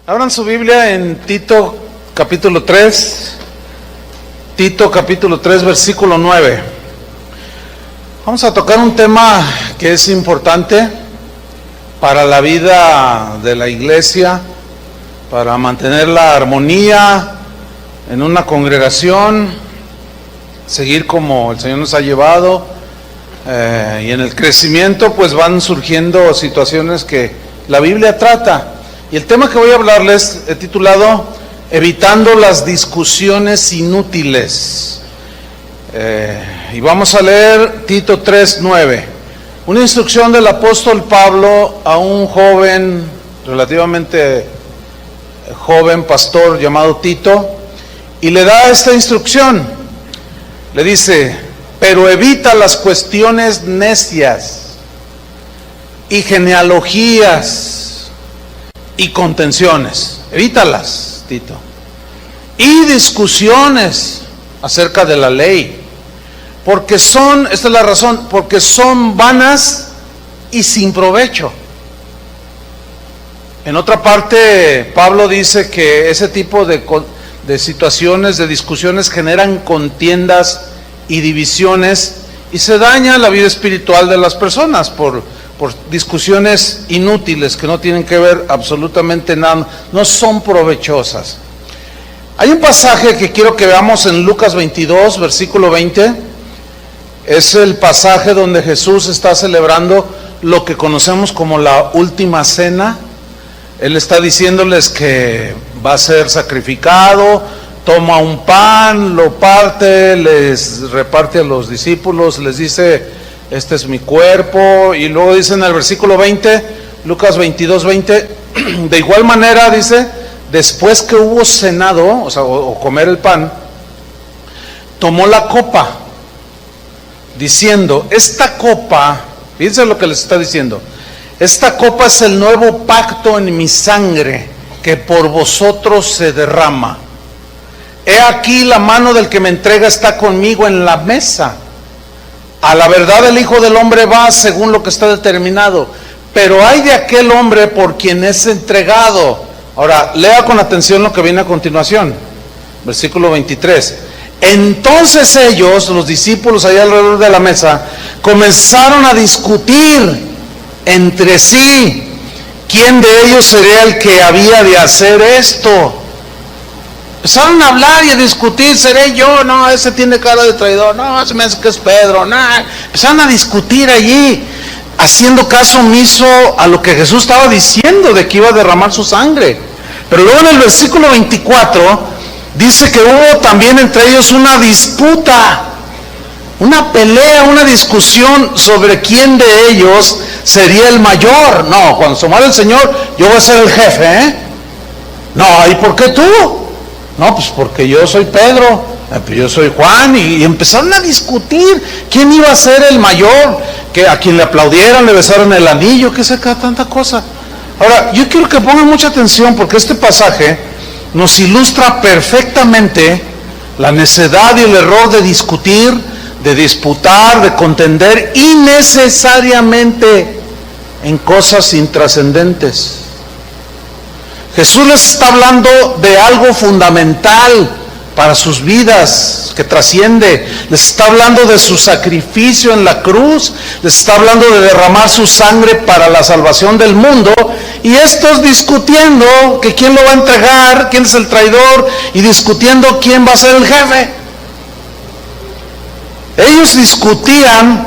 Abran su Biblia en Tito capítulo 3, versículo 9. Vamos a tocar un tema que es importante para la vida de la iglesia, para mantener la armonía en una congregación, seguir como el Señor nos ha llevado, y en el crecimiento pues van surgiendo situaciones que la Biblia trata. Y el tema que voy a hablarles he titulado Evitando las discusiones inútiles. Y vamos a leer Tito 3:9, una instrucción del apóstol Pablo a un joven, relativamente joven pastor llamado Tito, y le da esta instrucción. Le dice: pero evita las cuestiones necias y genealogías y contenciones, evítalas, Tito, y discusiones acerca de la ley, porque son, esta es la razón, porque son vanas y sin provecho. En otra parte, Pablo dice que ese tipo de situaciones, de discusiones, generan contiendas y divisiones, y se daña la vida espiritual de las personas por discusiones inútiles que no tienen que ver absolutamente nada, no son provechosas. Hay un pasaje que quiero que veamos en Lucas 22, versículo 20. Es el pasaje donde Jesús está celebrando lo que conocemos como la última cena. Él está diciéndoles que va a ser sacrificado, toma un pan, lo parte, les reparte a los discípulos, les dice: este es mi cuerpo. Y luego dice en el versículo 20, Lucas 22, 20, de igual manera dice, después que hubo cenado, o comer el pan, tomó la copa, diciendo: esta copa, fíjense lo que les está diciendo, esta copa es el nuevo pacto en mi sangre, que por vosotros se derrama. He aquí la mano del que me entrega está conmigo en la mesa. A la verdad el Hijo del Hombre va según lo que está determinado, pero hay de aquel hombre por quien es entregado. Ahora, lea con atención lo que viene a continuación, versículo 23. Entonces ellos, los discípulos allá alrededor de la mesa, comenzaron a discutir entre sí quién de ellos sería el que había de hacer esto. Empezaron a hablar y a discutir: ¿seré yo? No, ese tiene cara de traidor. No, se me hace que es Pedro. No. Empezaron a discutir allí, haciendo caso omiso a lo que Jesús estaba diciendo de que iba a derramar su sangre. Pero luego en el versículo 24 dice que hubo también entre ellos una disputa, una pelea, una discusión sobre quién de ellos sería el mayor. No, cuando se muera el Señor, yo voy a ser el jefe, No, ¿y por qué tú? No, pues porque yo soy Pedro, pues yo soy Juan, y empezaron a discutir quién iba a ser el mayor, que a quien le aplaudieran, le besaron el anillo, que se cada tanta cosa. Ahora, yo quiero que pongan mucha atención, porque este pasaje nos ilustra perfectamente la necedad y el error de discutir, de disputar, de contender innecesariamente en cosas intrascendentes. Jesús les está hablando de algo fundamental para sus vidas, que trasciende. Les está hablando de su sacrificio en la cruz, les está hablando de derramar su sangre para la salvación del mundo, y estos discutiendo que quién lo va a entregar, quién es el traidor, y discutiendo quién va a ser el jefe. Ellos discutían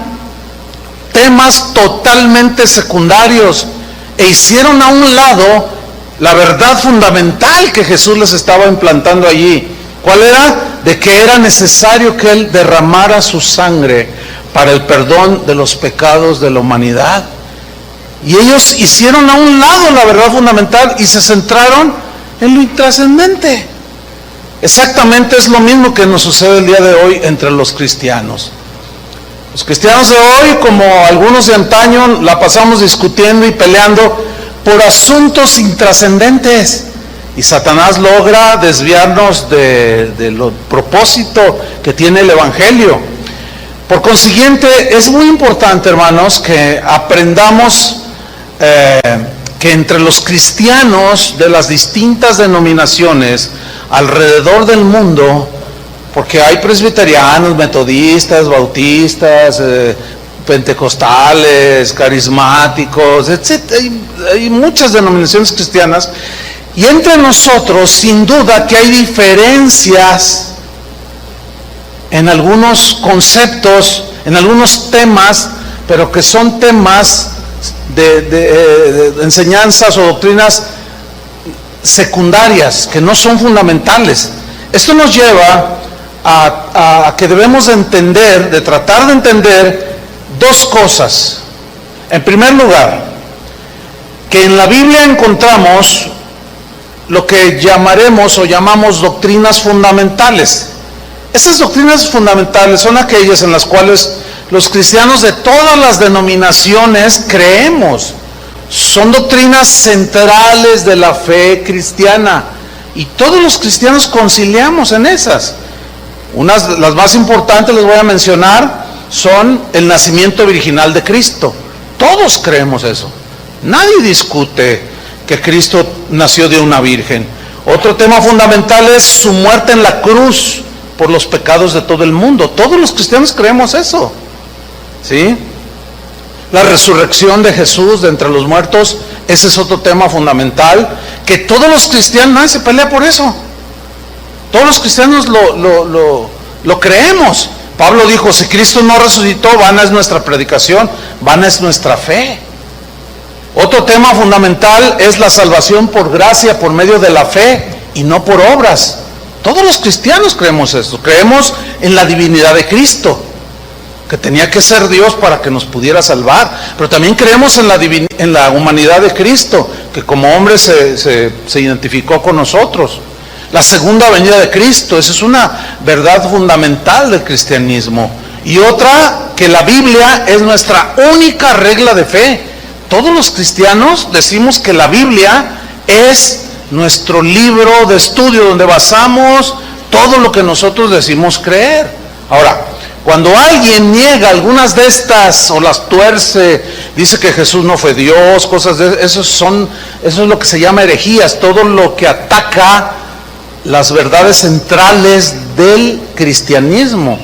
temas totalmente secundarios e hicieron a un lado la verdad fundamental que Jesús les estaba implantando allí. ¿Cuál era? De que era necesario que Él derramara su sangre para el perdón de los pecados de la humanidad. Y ellos hicieron a un lado la verdad fundamental y se centraron en lo intrascendente. Exactamente es lo mismo que nos sucede el día de hoy entre los cristianos. Los cristianos de hoy, como algunos de antaño, la pasamos discutiendo y peleando por asuntos intrascendentes, y Satanás logra desviarnos de lo propósito que tiene el Evangelio. Por consiguiente, es muy importante, hermanos, que aprendamos que entre los cristianos de las distintas denominaciones alrededor del mundo, porque hay presbiterianos, metodistas, bautistas, pentecostales, carismáticos, etc. Hay muchas denominaciones cristianas, y entre nosotros sin duda que hay diferencias en algunos conceptos, en algunos temas, pero que son temas de enseñanzas o doctrinas secundarias, que no son fundamentales. Esto nos lleva a que debemos de entender, de tratar de entender dos cosas. En primer lugar, que en la Biblia encontramos lo que llamaremos o llamamos doctrinas fundamentales. Esas doctrinas fundamentales son aquellas en las cuales los cristianos de todas las denominaciones creemos. Son doctrinas centrales de la fe cristiana, y todos los cristianos conciliamos en esas. Las más importantes, les voy a mencionar, son el nacimiento virginal de Cristo. Todos creemos eso. Nadie discute que Cristo nació de una virgen. Otro tema fundamental es su muerte en la cruz por los pecados de todo el mundo. Todos los cristianos creemos eso, ¿sí? La resurrección de Jesús de entre los muertos, ese es otro tema fundamental, que todos los cristianos, nadie se pelea por eso. Todos los cristianos lo creemos. Pablo dijo, si Cristo no resucitó, vana es nuestra predicación, vana es nuestra fe. Otro tema fundamental es la salvación por gracia, por medio de la fe y no por obras. Todos los cristianos creemos esto. Creemos en la divinidad de Cristo, que tenía que ser Dios para que nos pudiera salvar, pero también creemos en la humanidad de Cristo, que como hombre se identificó con nosotros. La segunda venida de Cristo, esa es una verdad fundamental del cristianismo. Y otra, que la Biblia es nuestra única regla de fe. Todos los cristianos decimos que la Biblia es nuestro libro de estudio donde basamos todo lo que nosotros decimos creer. Ahora, cuando alguien niega algunas de estas o las tuerce, dice que Jesús no fue Dios, cosas de eso es lo que se llama herejías, todo lo que ataca las verdades centrales del cristianismo.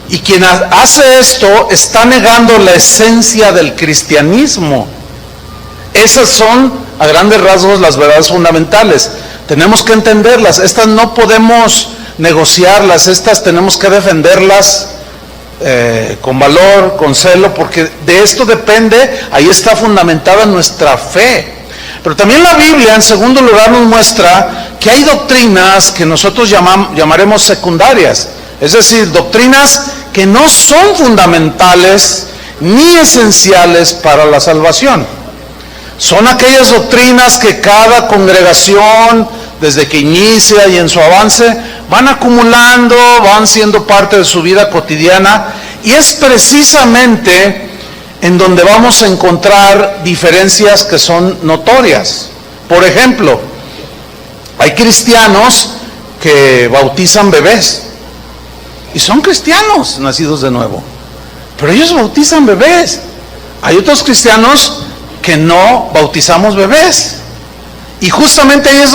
Y quien hace esto está negando la esencia del cristianismo. Esas son, a grandes rasgos, las verdades fundamentales. Tenemos que entenderlas. Estas no podemos negociarlas, estas tenemos que defenderlas con valor, con celo, porque de esto depende, ahí está fundamentada nuestra fe. Pero también la Biblia, en segundo lugar, nos muestra que hay doctrinas que nosotros llamaremos secundarias, es decir, doctrinas que no son fundamentales ni esenciales para la salvación. Son aquellas doctrinas que cada congregación, desde que inicia y en su avance, van acumulando, van siendo parte de su vida cotidiana, y es precisamente en donde vamos a encontrar diferencias que son notorias. Por ejemplo, hay cristianos que bautizan bebés, y son cristianos nacidos de nuevo, pero ellos bautizan bebés. Hay otros cristianos que no bautizamos bebés, y justamente ahí es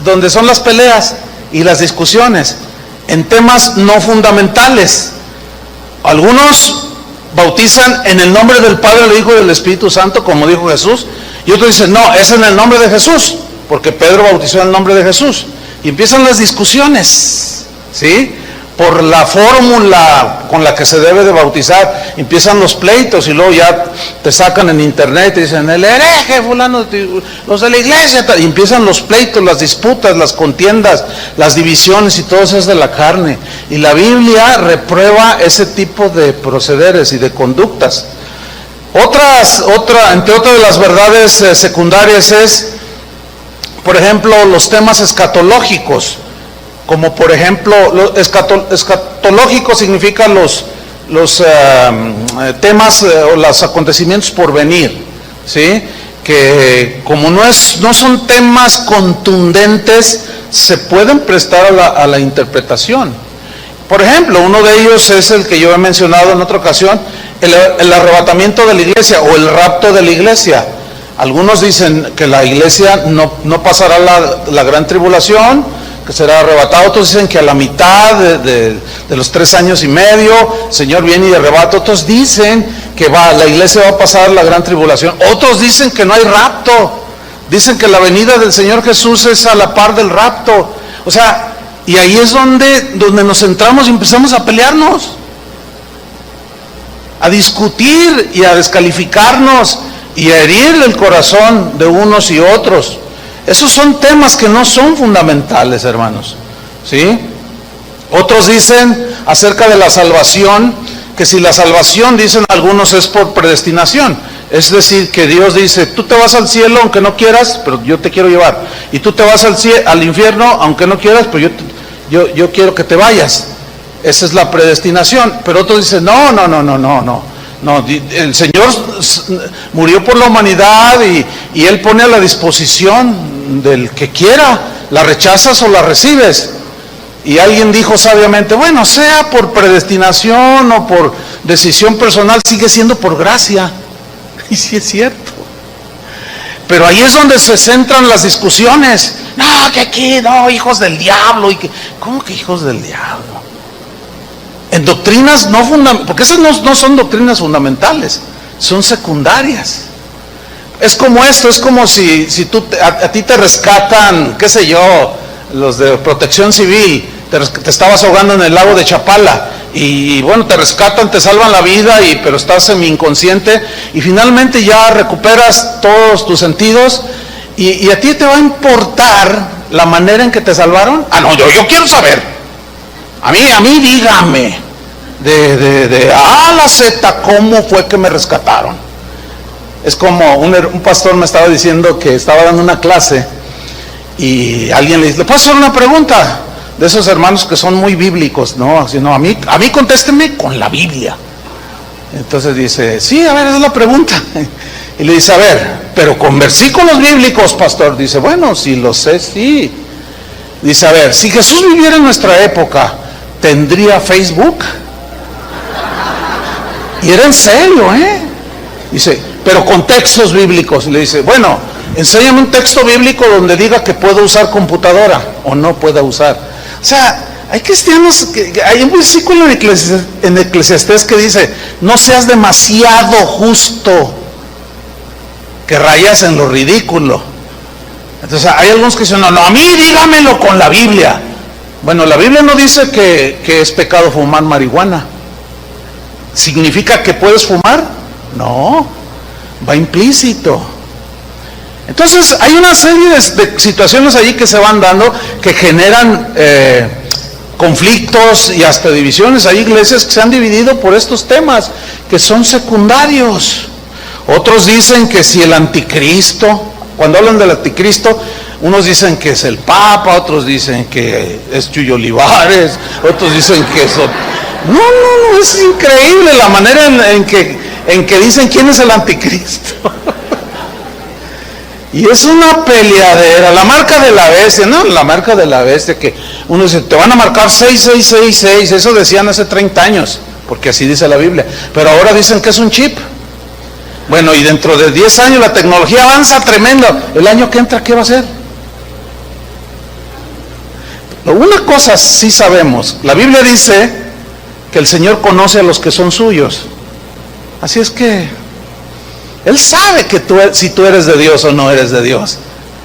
donde son las peleas y las discusiones en temas no fundamentales. Algunos bautizan en el nombre del Padre, del Hijo y del Espíritu Santo, como dijo Jesús, y otros dicen, no, es en el nombre de Jesús, porque Pedro bautizó en el nombre de Jesús. Y empiezan las discusiones, ¿sí?, por la fórmula con la que se debe de bautizar. Empiezan los pleitos, y luego ya te sacan en internet y dicen, el hereje fulano, los de la iglesia, y empiezan los pleitos, las disputas, las contiendas, las divisiones, y todo eso es de la carne. Y la reprueba ese tipo de procederes y de conductas. Entre otras de las verdades secundarias es, por ejemplo, los temas escatológicos. Como por ejemplo, escatológico significa los temas o los acontecimientos por venir, ¿sí? Que como no son temas contundentes, se pueden prestar a la interpretación. Por ejemplo, uno de ellos es el que yo he mencionado en otra ocasión, el arrebatamiento de la iglesia o el rapto de la iglesia. Algunos dicen que la iglesia no pasará la gran tribulación, que será arrebatado. Otros dicen que a la mitad de los 3 años y medio el Señor viene y arrebata. Otros dicen que la iglesia va a pasar la gran tribulación. Otros dicen que no hay rapto. Dicen que la venida del Señor Jesús es a la par del rapto. O sea, y ahí es donde nos centramos y empezamos a pelearnos, a discutir y a descalificarnos y a herir el corazón de unos y otros. Esos son temas que no son fundamentales, hermanos, ¿sí? Otros dicen acerca de la salvación, que si la salvación, dicen algunos, es por predestinación. Es decir, que Dios dice, tú te vas al cielo aunque no quieras, pero yo te quiero llevar. Y tú te vas al infierno aunque no quieras, pero yo quiero que te vayas. Esa es la predestinación. Pero otros dicen, no, el Señor murió por la humanidad y Él pone a la disposición del que quiera, la rechazas o la recibes. Y alguien dijo sabiamente, bueno, sea por predestinación o por decisión personal, sigue siendo por gracia. Y sí es cierto. Pero ahí es donde se centran las discusiones. No, que aquí, no, hijos del diablo. ¿Cómo que hijos del diablo? En doctrinas no fundamentales, porque esas no son doctrinas fundamentales, son secundarias. Es como esto, es como si a ti te rescatan, qué sé yo, los de Protección Civil, te estabas ahogando en el lago de Chapala, y bueno, te rescatan, te salvan la vida, pero estás semi-inconsciente, y finalmente ya recuperas todos tus sentidos, y a ti te va a importar la manera en que te salvaron. No, yo quiero saber. A mí dígame, de A a la Z, ¿cómo fue que me rescataron? Es como un pastor me estaba diciendo que estaba dando una clase y alguien le dice, ¿le puedo hacer una pregunta? De esos hermanos que son muy bíblicos, ¿no? Así, no, a mí contésteme con la Biblia. Entonces dice, sí, a ver, esa es la pregunta. Y le dice, a ver, pero con versículos bíblicos, pastor. Dice, bueno, si lo sé, sí. Dice, a ver, si Jesús viviera en nuestra época, ¿tendría Facebook? Y era en serio, Dice, pero con textos bíblicos. Y le dice, bueno, enséñame un texto bíblico donde diga que puedo usar computadora o no pueda usar. O sea, hay cristianos hay un versículo en Eclesiastés que dice, no seas demasiado justo, que rayas en lo ridículo. Entonces hay algunos que dicen, no, a mí dígamelo con la Biblia. Bueno, la Biblia no dice que es pecado fumar marihuana. ¿Significa que puedes fumar? No, va implícito. Entonces hay una serie de situaciones allí que se van dando que generan conflictos y hasta divisiones. Hay iglesias que se han dividido por estos temas que son secundarios. Otros dicen que si el anticristo, cuando hablan del anticristo, unos dicen que es el Papa, otros dicen que es Chuyo Olivares, otros dicen que es... No, es increíble la manera en que dicen quién es el anticristo. Y es una peleadera, la marca de la bestia, ¿no? La marca de la bestia, que uno dice, te van a marcar 6666, eso decían hace 30 años, porque así dice la Biblia, pero ahora dicen que es un chip. Bueno, y dentro de 10 años la tecnología avanza tremendo, el año que entra, ¿qué va a ser? Una cosa sí sabemos, la Biblia dice que el Señor conoce a los que son suyos, así es que Él sabe que si tú eres de Dios o no eres de Dios.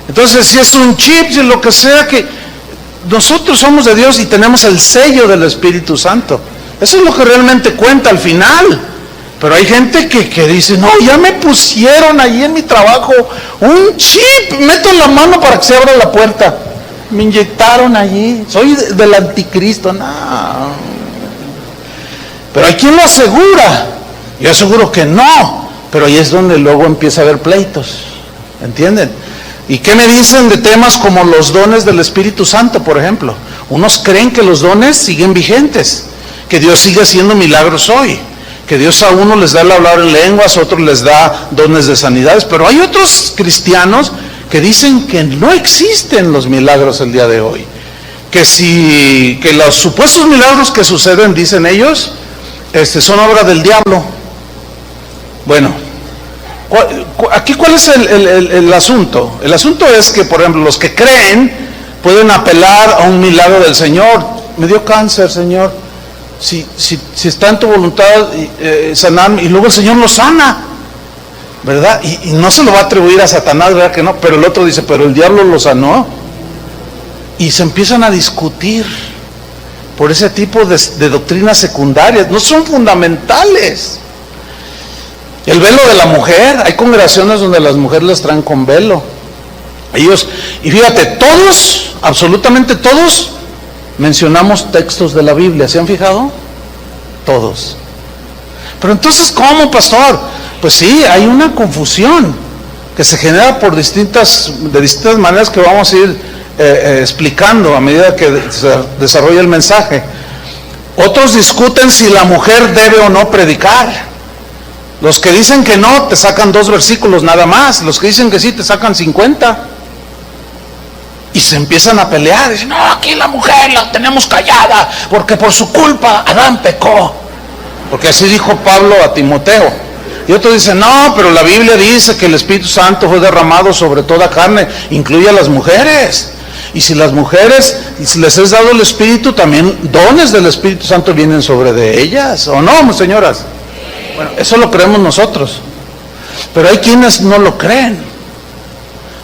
Entonces, si es un chip, si lo que sea, que nosotros somos de Dios y tenemos el sello del Espíritu Santo, eso es lo que realmente cuenta al final. Pero hay gente que dice, no, ya me pusieron allí en mi trabajo un chip, meto la mano para que se abra la puerta, me inyectaron allí, soy del anticristo. No, pero hay quien lo asegura. Yo aseguro que no, pero ahí es donde luego empieza a haber pleitos, ¿entienden? ¿Y qué me dicen de temas como los dones del Espíritu Santo, por ejemplo? Unos creen que los dones siguen vigentes, que Dios sigue haciendo milagros hoy, que Dios a uno les da el hablar en lenguas, a otros les da dones de sanidades, pero hay otros cristianos que dicen que no existen los milagros el día de hoy, que los supuestos milagros que suceden, dicen ellos, son obra del diablo. Bueno, Aquí, ¿cuál es el asunto? El asunto es que, por ejemplo, los que creen pueden apelar a un milagro del Señor. Me dio cáncer, Señor. Si está en tu voluntad sanarme, y luego el Señor lo sana, ¿verdad? Y no se lo va a atribuir a Satanás, ¿verdad que no? Pero el otro dice, pero el diablo lo sanó. Y se empiezan a discutir por ese tipo de doctrinas secundarias, no son fundamentales. El velo de la mujer, hay congregaciones donde las mujeres las traen con velo. Y fíjate, todos, absolutamente todos, mencionamos textos de la Biblia, ¿se han fijado? Todos. Pero entonces, ¿cómo, pastor? Pues sí, hay una confusión que se genera de distintas maneras que vamos a ir explicando a medida que se desarrolla el mensaje. Otros discuten si la mujer debe o no predicar. Los que dicen que no, te sacan 2 versículos nada más. Los que dicen que sí, te sacan 50. Y se empiezan a pelear. Dicen, no, aquí la mujer la tenemos callada, porque por su culpa Adán pecó. Porque así dijo Pablo a Timoteo. Y otros dicen, no, pero la Biblia dice que el Espíritu Santo fue derramado sobre toda carne, incluye a las mujeres. Y si las mujeres, si les es dado el Espíritu, también dones del Espíritu Santo vienen sobre de ellas. ¿O no, señoras? Bueno, eso lo creemos nosotros. Pero hay quienes no lo creen.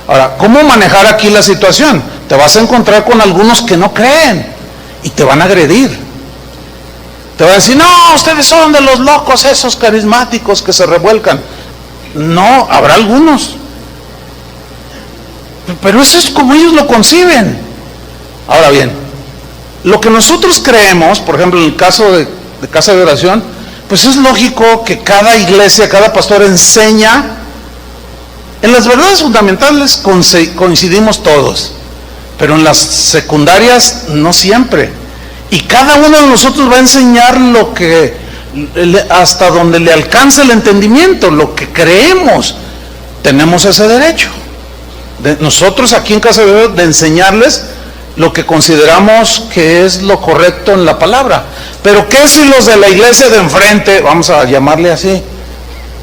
Ahora, ¿cómo manejar aquí la situación? Te vas a encontrar con algunos que no creen y te van a agredir. Te van a decir, no, ustedes son de los locos esos carismáticos que se revuelcan. No, habrá algunos. Pero eso es como ellos lo conciben. Ahora bien, lo que nosotros creemos, por ejemplo, en el caso de casa de oración, pues es lógico que cada iglesia, cada pastor enseña. En las verdades fundamentales coincidimos todos, pero en las secundarias no siempre. Y cada uno de nosotros va a enseñar lo que, hasta donde le alcance el entendimiento, lo que creemos. Tenemos ese derecho. Nosotros aquí en Casa de Dios, de enseñarles lo que consideramos que es lo correcto en la palabra. Pero ¿qué si los de la iglesia de enfrente, vamos a llamarle así,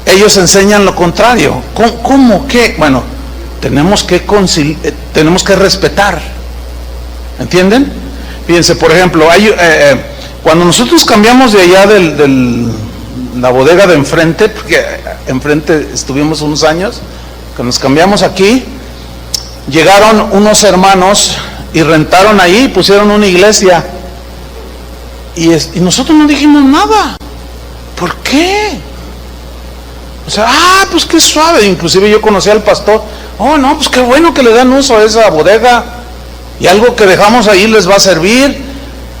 ellos enseñan lo contrario? ¿Cómo qué? Bueno, tenemos que respetar. ¿Entienden? Fíjense, por ejemplo, cuando nosotros cambiamos de allá de la bodega de enfrente, porque enfrente estuvimos unos años, que nos cambiamos aquí, llegaron unos hermanos y rentaron ahí, pusieron una iglesia, y nosotros no dijimos nada. ¿Por qué? O sea, pues qué suave. Inclusive yo conocí al pastor. Oh, no, pues qué bueno que le dan uso a esa bodega, y algo que dejamos ahí les va a servir.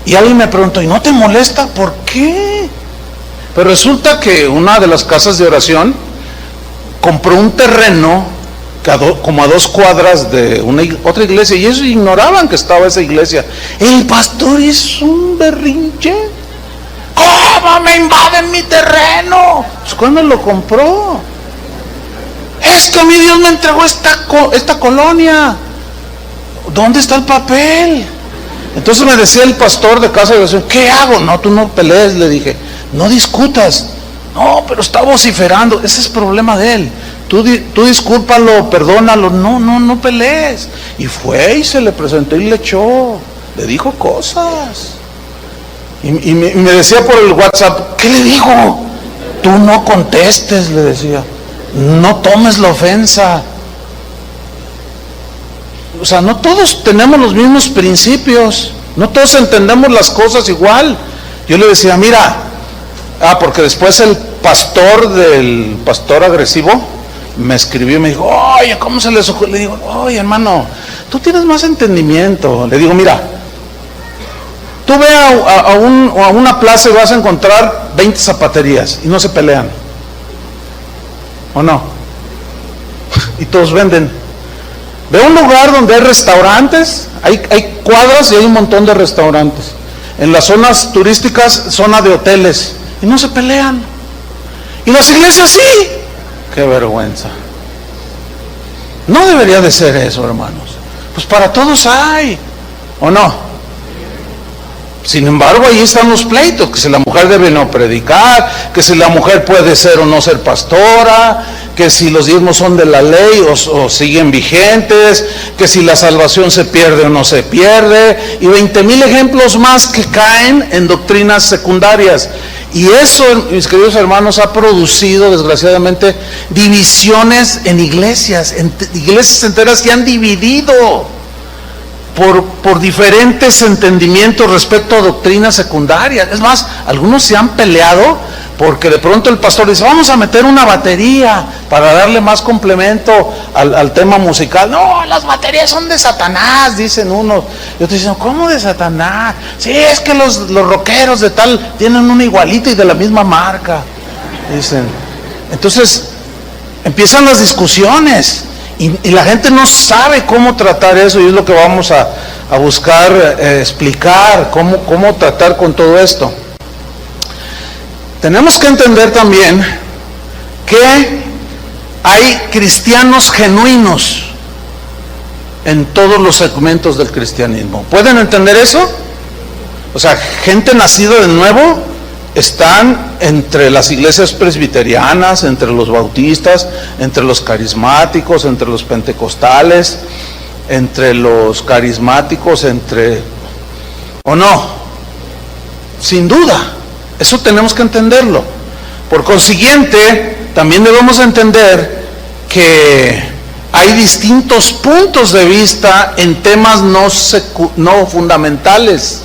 Y alguien me preguntó, ¿y no te molesta? ¿Por qué? Pero resulta que una de las casas de oración compró un terreno como a 2 cuadras de otra iglesia, y ellos ignoraban que estaba esa iglesia. El pastor hizo un berrinche. ¿Cómo me invaden mi terreno? Pues ¿cuándo lo compró? Es que a mí Dios me entregó esta colonia. ¿Dónde está el papel? Entonces me decía el pastor de casa de oración, ¿qué hago? No, tú no pelees, le dije, no discutas. No, pero está vociferando. Ese es problema de él. Tú discúlpalo, perdónalo. No pelees. Y fue y se le presentó y le echó, le dijo cosas. Y me decía por el WhatsApp, ¿qué le digo? Tú no contestes, le decía. No tomes la ofensa. O sea, no todos tenemos los mismos principios. No todos entendemos las cosas igual. Yo le decía, mira, porque después el pastor agresivo me escribió y me dijo, oye, ¿cómo se les ocurre? Le digo, oye, hermano, tú tienes más entendimiento. Le digo, mira, tú ve a una plaza y vas a encontrar 20 zapaterías y no se pelean, ¿o no? Y todos venden. Ve a un lugar donde hay restaurantes, hay cuadras y hay un montón de restaurantes. En las zonas turísticas, zona de hoteles, y no se pelean. Y las iglesias sí. Qué vergüenza. No debería de ser eso, hermanos. Pues para todos hay, ¿o no? Sin embargo, ahí están los pleitos, que si la mujer debe no predicar, que si la mujer puede ser o no ser pastora, que si los diezmos son de la ley o siguen vigentes, que si la salvación se pierde o no se pierde, y 20,000 ejemplos más que caen en doctrinas secundarias. Y eso, mis queridos hermanos, ha producido desgraciadamente divisiones en iglesias enteras que han dividido por diferentes entendimientos respecto a doctrinas secundarias. Es más, algunos se han peleado porque de pronto el pastor dice, vamos a meter una batería para darle más complemento al tema musical. No, las baterías son de Satanás, dicen unos. Y otros dicen, ¿cómo de Satanás? Sí, es que los rockeros de tal tienen una igualita y de la misma marca, dicen. Entonces empiezan las discusiones y la gente no sabe cómo tratar eso, y es lo que vamos a buscar explicar, cómo tratar con todo esto. Tenemos que entender también que hay cristianos genuinos en todos los segmentos del cristianismo. ¿Pueden entender eso? O sea, gente nacida de nuevo están entre las iglesias presbiterianas, entre los bautistas, entre los carismáticos, entre los pentecostales, entre los carismáticos, ¿o no? Sin duda. Eso tenemos que entenderlo. Por consiguiente, también debemos entender que hay distintos puntos de vista en temas no fundamentales,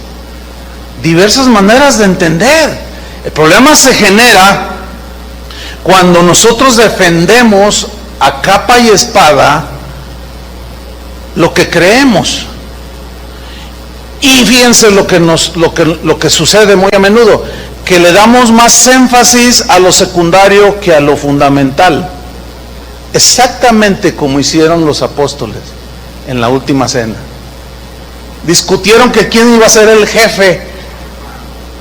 diversas maneras de entender. El problema se genera cuando nosotros defendemos a capa y espada lo que creemos. Y fíjense lo que sucede muy a menudo, que le damos más énfasis a lo secundario que a lo fundamental. Exactamente como hicieron los apóstoles en la última cena. Discutieron que quién iba a ser el jefe.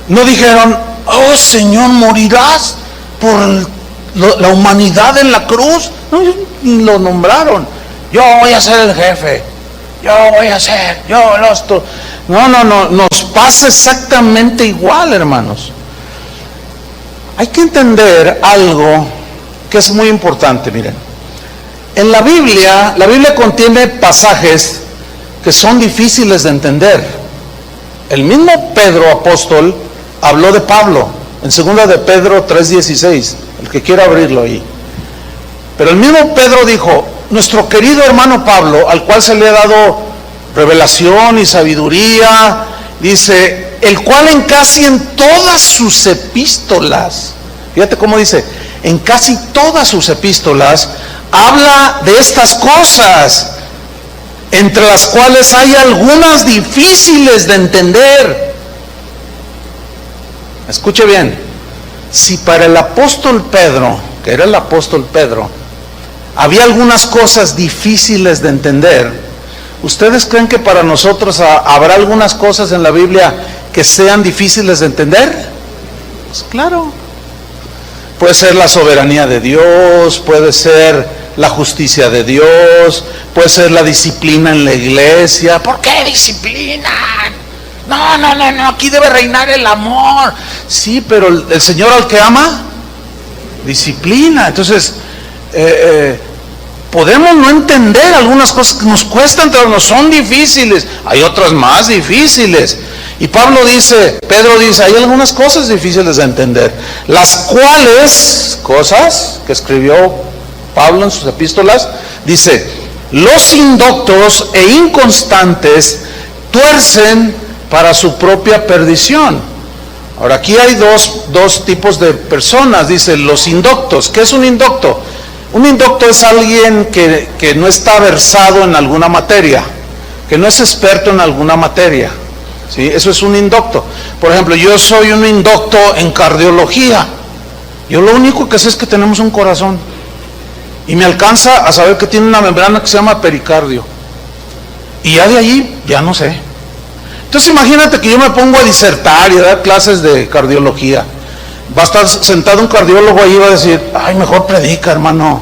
No dijeron, oh Señor, morirás por la humanidad en la cruz. No, lo nombraron. Yo voy a ser el jefe. No, nos pasa exactamente igual, hermanos. Hay que entender algo que es muy importante, miren. En la Biblia contiene pasajes que son difíciles de entender. El mismo Pedro, apóstol, habló de Pablo, en 2 de Pedro 3:16, el que quiera abrirlo ahí. Pero el mismo Pedro dijo, nuestro querido hermano Pablo, al cual se le ha dado revelación y sabiduría, dice, el cual en casi en todas sus epístolas, fíjate cómo dice, en casi todas sus epístolas, habla de estas cosas, entre las cuales hay algunas difíciles de entender. Escuche bien, si para el apóstol Pedro, que era el apóstol Pedro, había algunas cosas difíciles de entender, ¿ustedes creen que para nosotros habrá algunas cosas en la Biblia que sean difíciles de entender? Pues claro. Puede ser la soberanía de Dios, puede ser la justicia de Dios, puede ser la disciplina en la iglesia. ¿Por qué disciplina? No, aquí debe reinar el amor. Sí, pero el Señor al que ama, disciplina. Entonces, podemos no entender algunas cosas que nos cuestan, pero no son difíciles. Hay otras más difíciles. Y Pedro dice, hay algunas cosas difíciles de entender, las cuales, cosas que escribió Pablo en sus epístolas, dice, los indoctos e inconstantes tuercen para su propia perdición. Ahora aquí hay dos tipos de personas, dice, los indoctos. ¿Qué es un indocto? Un indocto es alguien que no está versado en alguna materia, que no es experto en alguna materia. ¿Sí? Eso es un indocto. Por ejemplo, yo soy un indocto en cardiología. Yo lo único que sé es que tenemos un corazón. Y me alcanza a saber que tiene una membrana que se llama pericardio. Y ya de allí, ya no sé. Entonces imagínate que yo me pongo a disertar y a dar clases de cardiología. Va a estar sentado un cardiólogo ahí y va a decir, ay, mejor predica, hermano.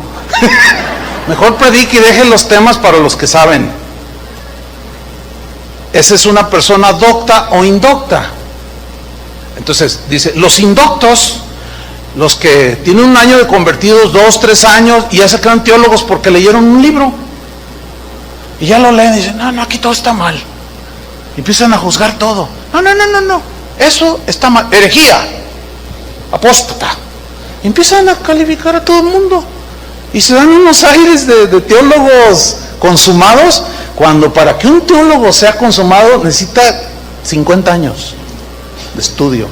Mejor predica y deje los temas para los que saben. Esa es una persona docta o indocta. Entonces dice, los indoctos Los que tienen 1 año de convertidos, 2, 3 años, y ya se quedan teólogos porque leyeron un libro. Y ya lo leen y dicen, no, aquí todo está mal. Y empiezan a juzgar todo. No, eso está mal. Herejía, apóstata. Y empiezan a calificar a todo el mundo. Y se dan unos aires de teólogos consumados, cuando para que un teólogo sea consumado necesita 50 años de estudio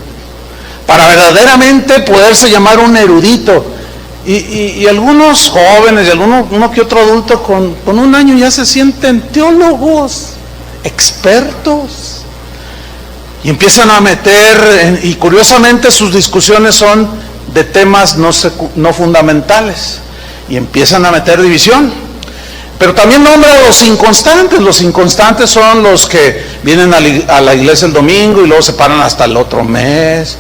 para verdaderamente poderse llamar un erudito. Y algunos jóvenes y uno que otro adulto con 1 año ya se sienten teólogos, expertos, y empiezan a meter, y curiosamente sus discusiones son de temas no fundamentales, y empiezan a meter división. Pero también nombra a los inconstantes. Los inconstantes son los que vienen a la iglesia el domingo y luego se paran hasta el otro mes,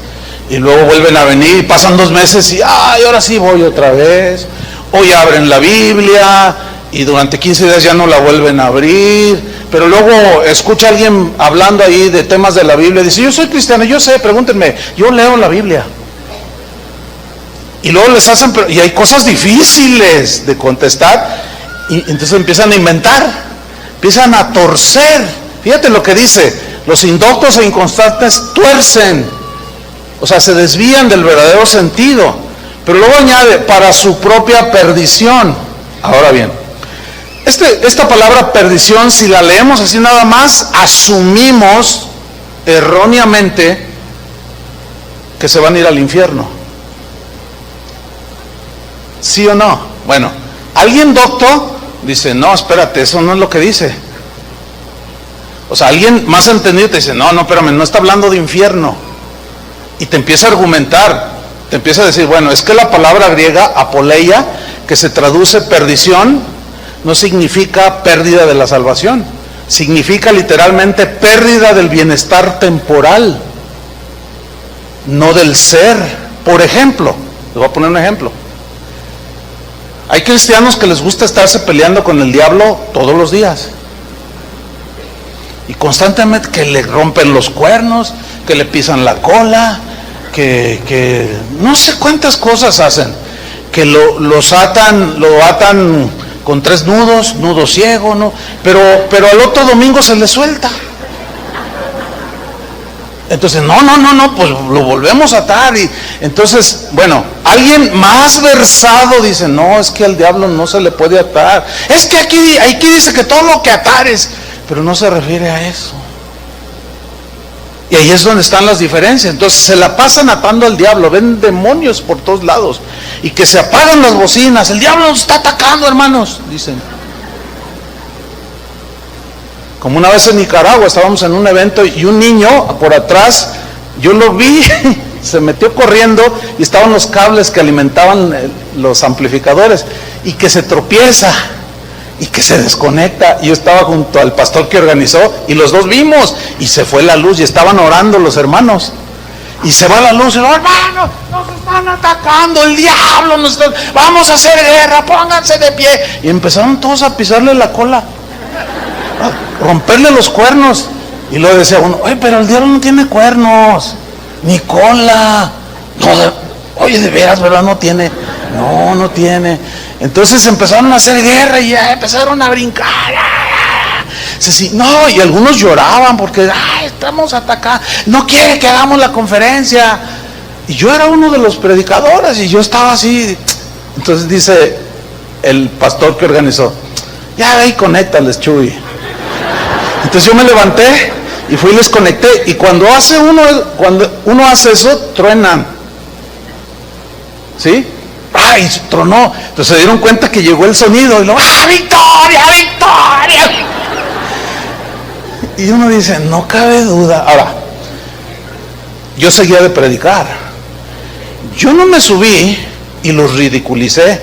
y luego vuelven a venir y pasan 2 meses y ahora sí voy otra vez. Hoy abren la Biblia y durante 15 días ya no la vuelven a abrir, pero luego escucha a alguien hablando ahí de temas de la Biblia y dice, yo soy cristiano, yo sé, pregúntenme, yo leo la Biblia. Y luego les hacen, y hay cosas difíciles de contestar, y entonces empiezan a inventar, empiezan a torcer. Fíjate lo que dice, los indoctos e inconstantes tuercen, o sea, se desvían del verdadero sentido, pero luego añade, para su propia perdición. Ahora bien, esta palabra perdición, si la leemos así nada más, asumimos erróneamente que se van a ir al infierno. ¿Sí o no? Bueno, alguien docto dice, no, espérate, eso no es lo que dice. O sea, alguien más entendido te dice, no, espérame, no está hablando de infierno. Y te empieza a argumentar, te empieza a decir, bueno, es que la palabra griega, apoleia, que se traduce perdición, no significa pérdida de la salvación. Significa literalmente pérdida del bienestar temporal, no del ser. Por ejemplo, les voy a poner un ejemplo. Hay cristianos que les gusta estarse peleando con el diablo todos los días. Y constantemente que le rompen los cuernos, que le pisan la cola, que no sé cuántas cosas hacen. Que lo atan con 3 nudos, nudo ciego, ¿no? Pero al otro domingo se le suelta. Entonces, no, pues lo volvemos a atar. Y entonces, bueno, alguien más versado dice, no, es que al diablo no se le puede atar. Es que aquí dice que todo lo que atares, pero no se refiere a eso. Y ahí es donde están las diferencias. Entonces se la pasan atando al diablo, ven demonios por todos lados, y que se apagan las bocinas, el diablo nos está atacando, hermanos, dicen. Como una vez en Nicaragua estábamos en un evento y un niño por atrás, yo lo vi, se metió corriendo y estaban los cables que alimentaban los amplificadores, y que se tropieza y que se desconecta. Yo estaba junto al pastor que organizó y los dos vimos, y se fue la luz y estaban orando los hermanos, y se va la luz y hermano, nos están atacando, el diablo vamos a hacer guerra, pónganse de pie. Y empezaron todos a pisarle la cola, a romperle los cuernos, y luego decía uno, oye, pero el diablo no tiene cuernos ni cola. No, oye, de veras, ¿verdad? No tiene. Entonces empezaron a hacer guerra y ya empezaron a brincar. No, y algunos lloraban porque estamos atacados, no quiere que hagamos la conferencia. Y yo era uno de los predicadores y yo estaba así. Entonces dice el pastor que organizó, ya ve y conéctales, Chuy. Entonces yo me levanté y fui y les conecté, y cuando uno hace eso, truenan, ¿sí? Y tronó. Entonces se dieron cuenta que llegó el sonido y ¡victoria, victoria! Y uno dice, no cabe duda. Ahora, yo seguía de predicar. Yo no me subí y los ridiculicé,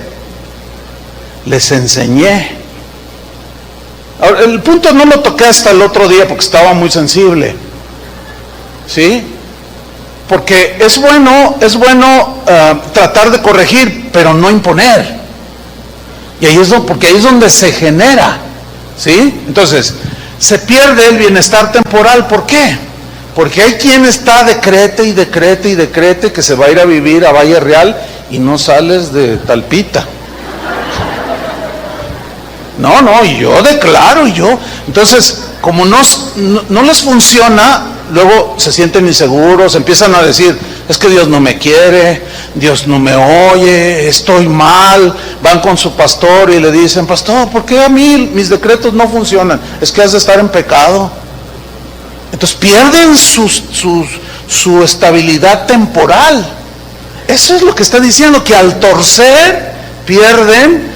les enseñé. Ahora, el punto no lo toqué hasta el otro día porque estaba muy sensible, ¿sí? Porque es bueno tratar de corregir, pero no imponer. Y porque ahí es donde se genera, ¿sí? Entonces, se pierde el bienestar temporal. ¿Por qué? Porque hay quien está decrete y decrete y decrete que se va a ir a vivir a Valle Real y no sales de Talpita. No, y yo declaro, Entonces, como no les funciona, luego se sienten inseguros, empiezan a decir, es que Dios no me quiere, Dios no me oye, estoy mal. Van con su pastor y le dicen, pastor, ¿por qué a mí mis decretos no funcionan? Es que has de estar en pecado. Entonces pierden su estabilidad temporal. Eso es lo que está diciendo, que al torcer pierden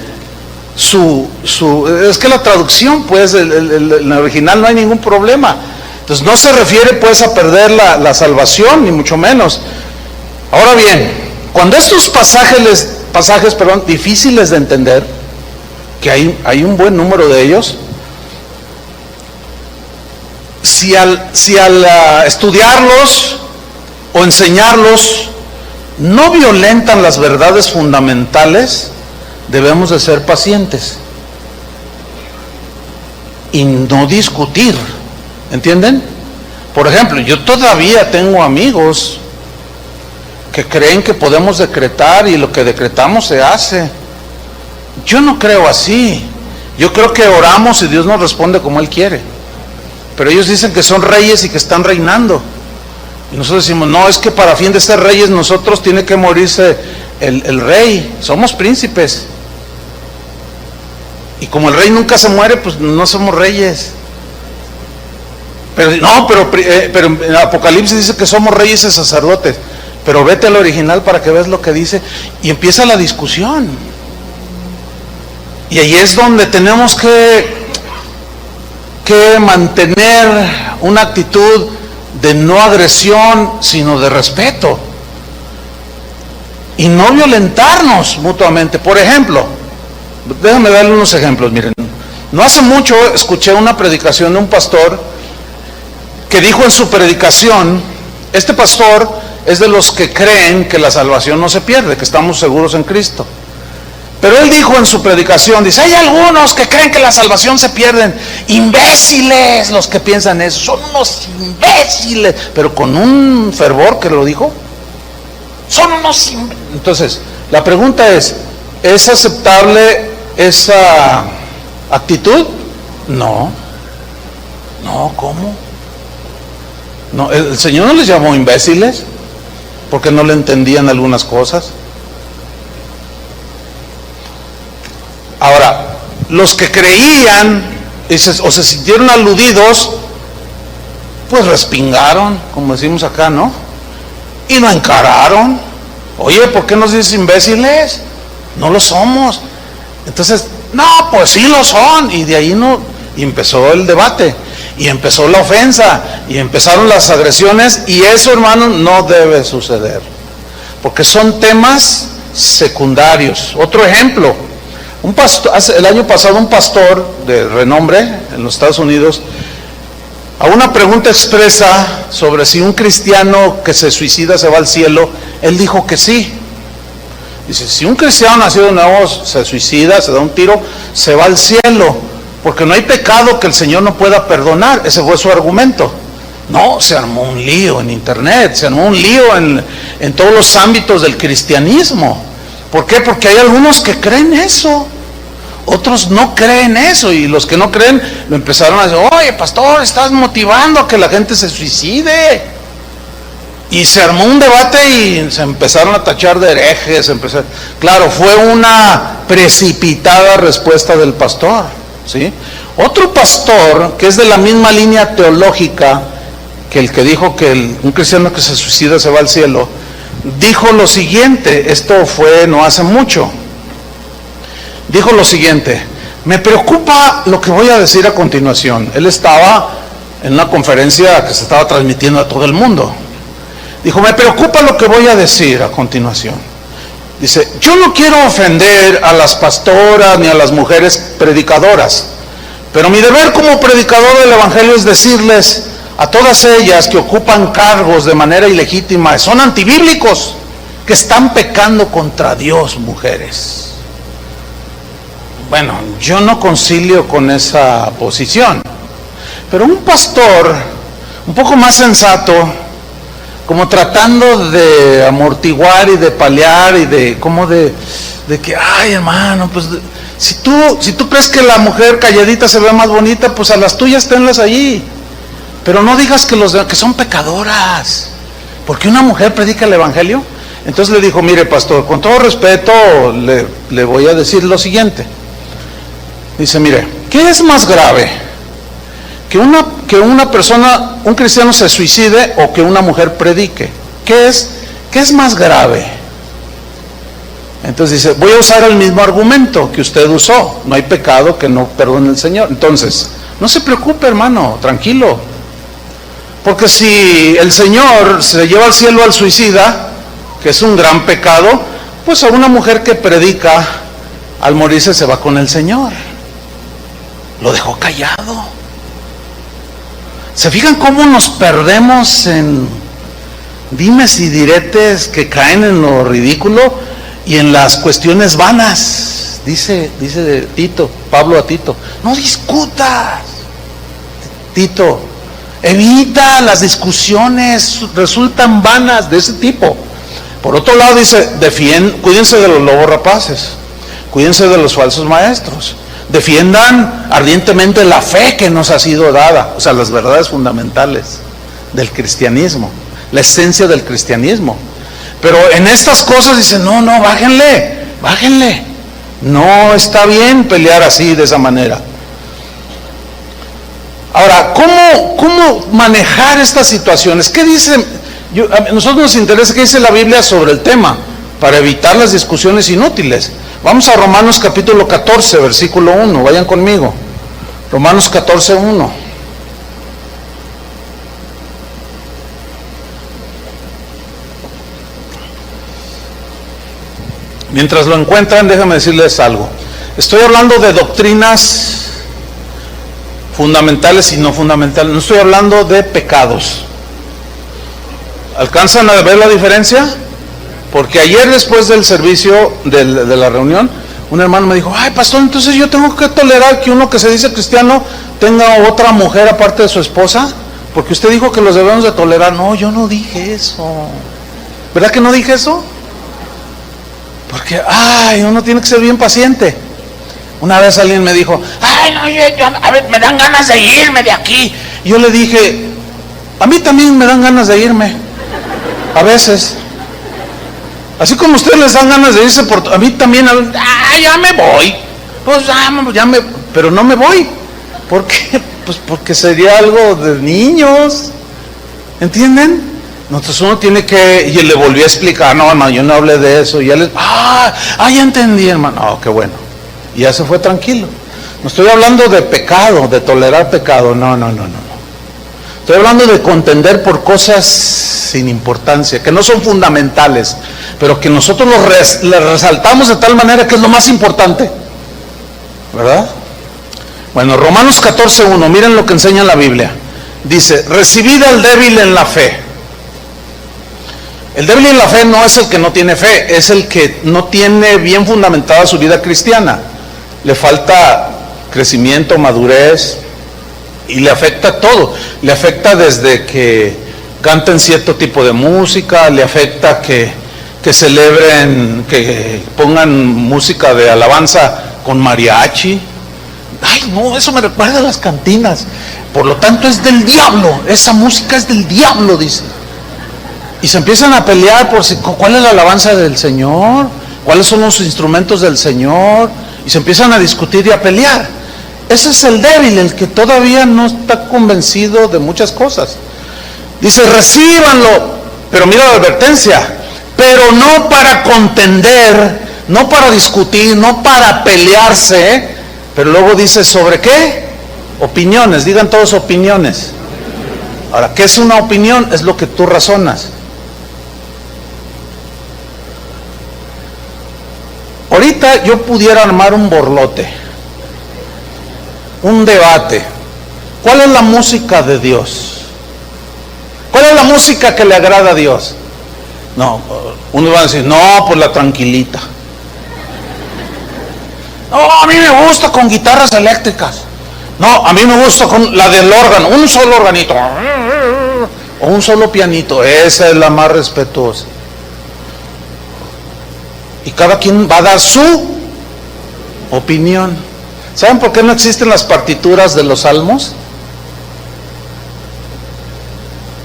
es que la traducción, pues, el original no hay ningún problema. Entonces no se refiere pues a perder la salvación, ni mucho menos. Ahora bien, cuando estos pasajes difíciles de entender, que hay un buen número de ellos, si al estudiarlos o enseñarlos no violentan las verdades fundamentales, debemos de ser pacientes y no discutir, ¿entienden? Por ejemplo, yo todavía tengo amigos que creen que podemos decretar y lo que decretamos se hace. Yo no creo así. Yo creo que oramos y Dios nos responde como Él quiere. Pero ellos dicen que son reyes y que están reinando. Y nosotros decimos, no, es que para fin de ser reyes nosotros tiene que morirse el rey. Somos príncipes. Y como el rey nunca se muere, pues no somos reyes. Pero en Apocalipsis dice que somos reyes y sacerdotes. Pero vete al original para que veas lo que dice. Y empieza la discusión. Y ahí es donde tenemos que mantener una actitud de no agresión, sino de respeto. Y no violentarnos mutuamente. Por ejemplo, déjame darle unos ejemplos. Miren, no hace mucho escuché una predicación de un pastor que dijo en su predicación, este pastor es de los que creen que la salvación no se pierde, que estamos seguros en Cristo. Pero él dijo en su predicación, dice, hay algunos que creen que la salvación se pierden. Imbéciles los que piensan eso, son unos imbéciles. Pero con un fervor que lo dijo, son unos imbéciles. Entonces, la pregunta es aceptable esa actitud? No, ¿cómo? No, el Señor no les llamó imbéciles porque no le entendían algunas cosas. Ahora, los que creían o se sintieron aludidos, pues respingaron, como decimos acá, ¿no? Y lo encararon. Oye, ¿por qué nos dices imbéciles? No lo somos. Entonces, no, pues sí lo son. Y de ahí y empezó el debate, y empezó la ofensa, y empezaron las agresiones, y eso, hermano, no debe suceder, porque son temas secundarios. Otro ejemplo, el año pasado un pastor de renombre en los Estados Unidos, a una pregunta expresa sobre si un cristiano que se suicida se va al cielo, él dijo que sí. Dice, si un cristiano nacido de nuevo se suicida, se da un tiro, se va al cielo, porque no hay pecado que el Señor no pueda perdonar. Ese fue su argumento. No, se armó un lío en internet, se armó un lío en todos los ámbitos del cristianismo. ¿Por qué? Porque hay algunos que creen eso, otros no creen eso, y los que no creen lo empezaron a decir, oye, pastor, estás motivando a que la gente se suicide. Y se armó un debate y se empezaron a tachar de herejes. Claro, fue una precipitada respuesta del pastor, ¿sí? Otro pastor que es de la misma línea teológica que el que dijo que un cristiano que se suicida se va al cielo, dijo lo siguiente, esto fue no hace mucho, dijo lo siguiente: me preocupa lo que voy a decir a continuación. Él estaba en una conferencia que se estaba transmitiendo a todo el mundo. Dijo, me preocupa lo que voy a decir a continuación. Dice, yo no quiero ofender a las pastoras ni a las mujeres predicadoras, pero mi deber como predicador del evangelio es decirles a todas ellas que ocupan cargos de manera ilegítima, son antibíblicos, que están pecando contra Dios, mujeres. Bueno, yo no concilio con esa posición, pero un pastor un poco más sensato, como tratando de amortiguar y de paliar y de que, ay hermano, pues si tú crees que la mujer calladita se ve más bonita, pues a las tuyas tenlas allí, pero no digas que son pecadoras, porque una mujer predica el evangelio. Entonces le dijo, mire pastor, con todo respeto le voy a decir lo siguiente. Dice, mire, ¿qué es más grave? Que una persona, un cristiano se suicide o que una mujer predique. ¿Qué es más grave? Entonces dice, voy a usar el mismo argumento que usted usó. No hay pecado que no perdone el Señor. Entonces, no se preocupe hermano, tranquilo. Porque si el Señor se lleva al cielo al suicida, que es un gran pecado, pues a una mujer que predica, al morirse se va con el Señor. Lo dejó callado. ¿Se fijan cómo nos perdemos en dimes y diretes que caen en lo ridículo y en las cuestiones vanas? Dice Tito, Pablo a Tito, no discutas, Tito, evita las discusiones, resultan vanas de ese tipo. Por otro lado dice, cuídense de los lobos rapaces, cuídense de los falsos maestros, defiendan ardientemente la fe que nos ha sido dada, o sea, las verdades fundamentales del cristianismo, la esencia del cristianismo. Pero en estas cosas dicen, no, bájenle, no está bien pelear así, de esa manera. Ahora, ¿cómo manejar estas situaciones? ¿Qué dice? A nosotros nos interesa qué dice la Biblia sobre el tema, para evitar las discusiones inútiles. Vamos a Romanos capítulo 14, versículo 1, vayan conmigo. Romanos 14, 1. Mientras lo encuentran, déjenme decirles algo. Estoy hablando de doctrinas fundamentales y no fundamentales, no estoy hablando de pecados. ¿Alcanzan a ver la diferencia? Porque ayer después del servicio de la reunión, un hermano me dijo, ay pastor, entonces yo tengo que tolerar que uno que se dice cristiano tenga otra mujer aparte de su esposa, porque usted dijo que los debemos de tolerar. No, yo no dije eso. ¿Verdad que no dije eso? Porque, uno tiene que ser bien paciente. Una vez alguien me dijo, ay no, a ver, me dan ganas de irme de aquí. Y yo le dije, a mí también me dan ganas de irme. A veces, así como a ustedes les dan ganas de irse, a mí también, ya me voy, pues pero no me voy. ¿Por qué? Pues porque sería algo de niños, ¿entienden? Entonces uno tiene que, y le volví a explicar, no, yo no hablé de eso, y ya ya entendí hermano, qué bueno, y ya se fue tranquilo. No estoy hablando de pecado, de tolerar pecado, no. Estoy hablando de contender por cosas sin importancia, que no son fundamentales, pero que nosotros les resaltamos de tal manera que es lo más importante, ¿verdad? Bueno, Romanos 14:1, miren lo que enseña la Biblia. Dice, recibid al débil en la fe. El débil en la fe no es el que no tiene fe, es el que no tiene bien fundamentada su vida cristiana. Le falta crecimiento, madurez, y le afecta todo. Le afecta desde que canten cierto tipo de música, le afecta que celebren, que pongan música de alabanza con mariachi. Ay no, eso me recuerda a las cantinas. Por lo tanto es del diablo, esa música es del diablo, dice. Y se empiezan a pelear por cuál es la alabanza del Señor, cuáles son los instrumentos del Señor, y se empiezan a discutir y a pelear. Ese es el débil, el que todavía no está convencido de muchas cosas. Dice, recíbanlo, pero mira la advertencia, pero no para contender, no para discutir, no para pelearse, pero luego dice, ¿sobre qué? Opiniones, digan todos opiniones. Ahora, ¿qué es una opinión? Es lo que tú razonas. Ahorita yo pudiera armar un borlote, un debate. ¿Cuál es la música de Dios? ¿Cuál es la música que le agrada a Dios? No, uno va a decir, no, pues la tranquilita. No, a mí me gusta con guitarras eléctricas. No, a mí me gusta con la del órgano, un solo organito. o un solo pianito, esa es la más respetuosa. Y cada quien va a dar su opinión. ¿Saben por qué no existen las partituras de los salmos?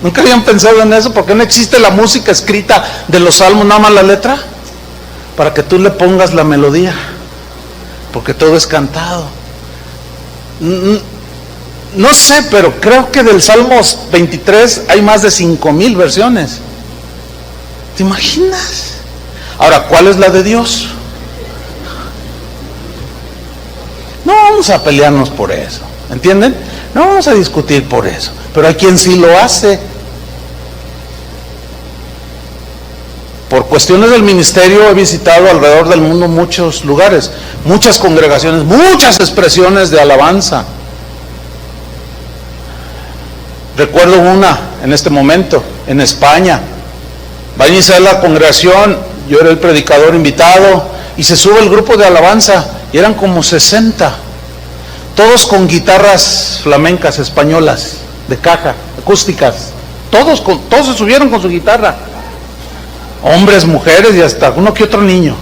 ¿Nunca habían pensado en eso? ¿Por qué no existe la música escrita de los salmos, nada más la letra? Para que tú le pongas la melodía, porque todo es cantado. No sé, pero creo que del Salmos 23 hay más de 5,000 versiones. ¿Te imaginas? Ahora, ¿cuál es la de Dios? No vamos a pelearnos por eso, ¿entienden? No vamos a discutir por eso, pero hay quien sí lo hace. Por cuestiones del ministerio he visitado alrededor del mundo muchos lugares, muchas congregaciones, muchas expresiones de alabanza. Recuerdo una en este momento, en España. Va a iniciar la congregación, yo era el predicador invitado, y se sube el grupo de alabanza, y eran como 60, todos con guitarras flamencas españolas, de caja, acústicas, todos se subieron con su guitarra, hombres, mujeres y hasta uno que otro niño,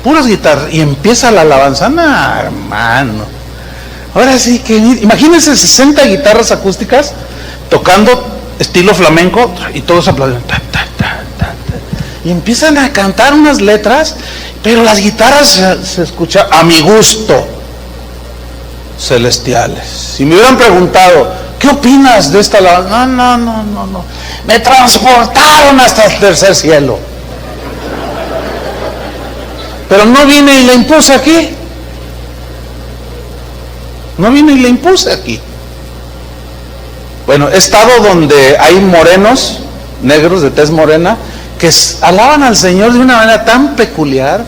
puras guitarras, y empieza la alabanza. ¡Nah, hermano! Ahora sí que, imagínense 60 guitarras acústicas tocando estilo flamenco, y todos aplauden, y empiezan a cantar unas letras, pero las guitarras se escuchan a mi gusto, celestiales. Si me hubieran preguntado, ¿qué opinas de esta alabanza? No, me transportaron hasta el tercer cielo, pero no vine y la impuse aquí. No vine y la impuse aquí. Bueno, he estado donde hay morenos, negros de tez morena, que alaban al Señor de una manera tan peculiar.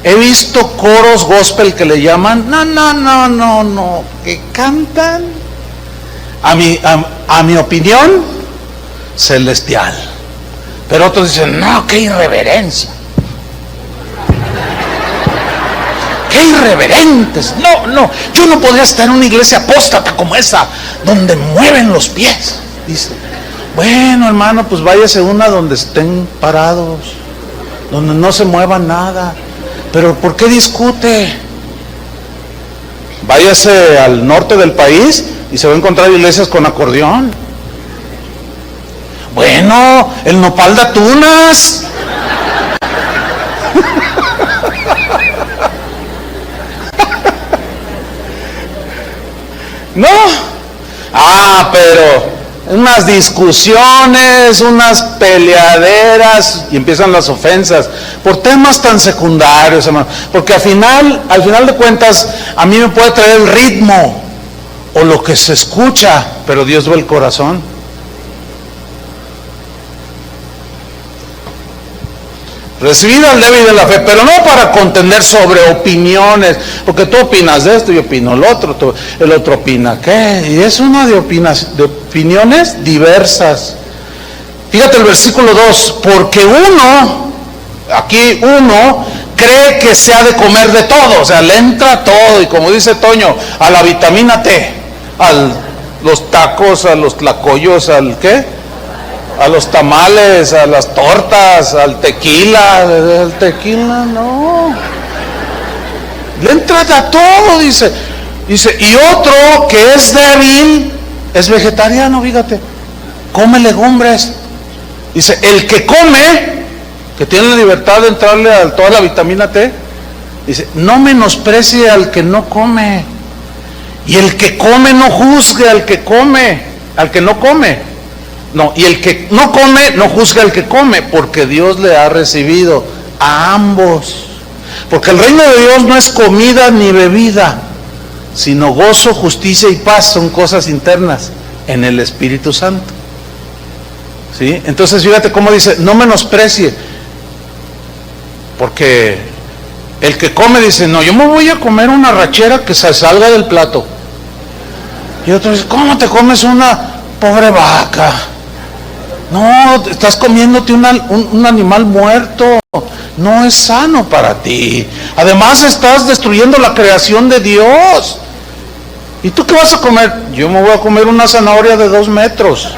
He visto coros gospel que le llaman, no, que cantan, a mi opinión, celestial. Pero otros dicen, no, qué irreverencia. ¡Qué irreverentes! No, yo no podría estar en una iglesia apóstata como esa, donde mueven los pies. Dice, bueno, hermano, pues váyase a una donde estén parados, donde no se mueva nada. Pero ¿por qué discute? Váyase al norte del país y se va a encontrar iglesias con acordeón. Bueno, el nopal de Tunas. No, pero unas discusiones, unas peleaderas, y empiezan las ofensas por temas tan secundarios, hermano, porque al final de cuentas a mí me puede traer el ritmo o lo que se escucha, pero Dios ve el corazón. Recibir al débil de la fe, pero no para contender sobre opiniones, porque tú opinas de esto, yo opino el otro, el otro opina qué, y es una de opiniones diversas. Fíjate el versículo 2, porque uno cree que se ha de comer de todo, o sea, le entra todo, y como dice Toño, a la vitamina T, a los tacos, a los tlacoyos, al ¿qué? A los tamales, a las tortas, al tequila. El tequila no. Le entra a todo, dice, y otro que es débil, es vegetariano, fíjate, come legumbres. Dice, el que come, que tiene la libertad de entrarle a toda la vitamina T, dice, no menosprecie al que no come. Y el que come no juzgue al que no come. No, y el que no come, no juzga al que come, porque Dios le ha recibido a ambos. Porque el reino de Dios no es comida ni bebida, sino gozo, justicia y paz, son cosas internas en el Espíritu Santo. ¿Sí? Entonces fíjate cómo dice, no menosprecie, porque el que come dice, no, yo me voy a comer una rachera que se salga del plato. Y otro dice, ¿cómo te comes una pobre vaca? No, estás comiéndote un animal muerto, no es sano para ti. Además estás destruyendo la creación de Dios. ¿Y tú qué vas a comer? Yo me voy a comer una zanahoria de 2 metros.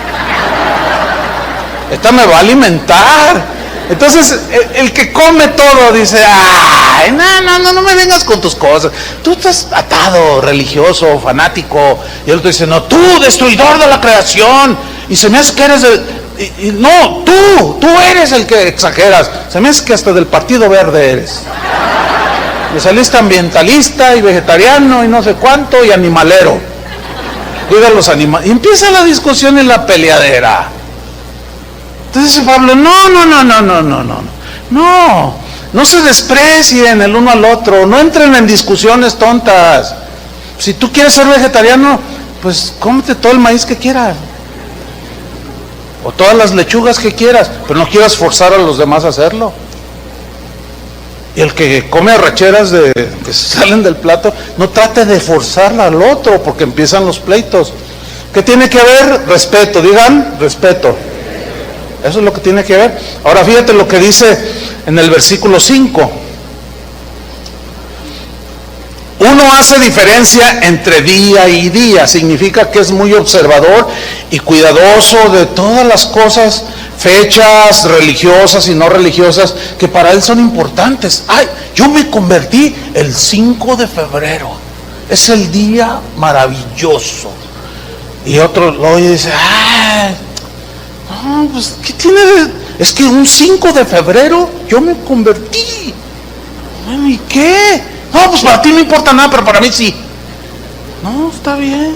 esta me va a alimentar. Entonces, el que come todo dice, ay, no me vengas con tus cosas. Tú estás atado, religioso, fanático. Y el otro dice, no, tú, destruidor de la creación. Y se me hace que eres no, tú eres el que exageras. Se me hace que hasta del Partido Verde eres. Le saliste ambientalista y vegetariano y no sé cuánto y animalero. Cuida los animales. Y empieza la discusión y la peleadera. Entonces dice Pablo, no se desprecien el uno al otro, no entren en discusiones tontas. Si tú quieres ser vegetariano, pues cómete todo el maíz que quieras, o todas las lechugas que quieras, pero no quieras forzar a los demás a hacerlo. Y el que come arracheras que salen del plato, no trate de forzarla al otro, porque empiezan los pleitos. ¿Qué tiene que haber? Respeto, digan, respeto. Eso es lo que tiene que ver. Ahora fíjate lo que dice en el versículo 5. Uno hace diferencia entre día y día. Significa que es muy observador y cuidadoso de todas las cosas, fechas religiosas y no religiosas, que para él son importantes. Ay, yo me convertí el 5 de febrero. Es el día maravilloso. Y otro lo oye y dice, ay, no, pues, ¿qué tiene de...? Es que un 5 de febrero yo me convertí. ¿Y qué? No, pues para ti no importa nada, pero para mí sí. No, está bien.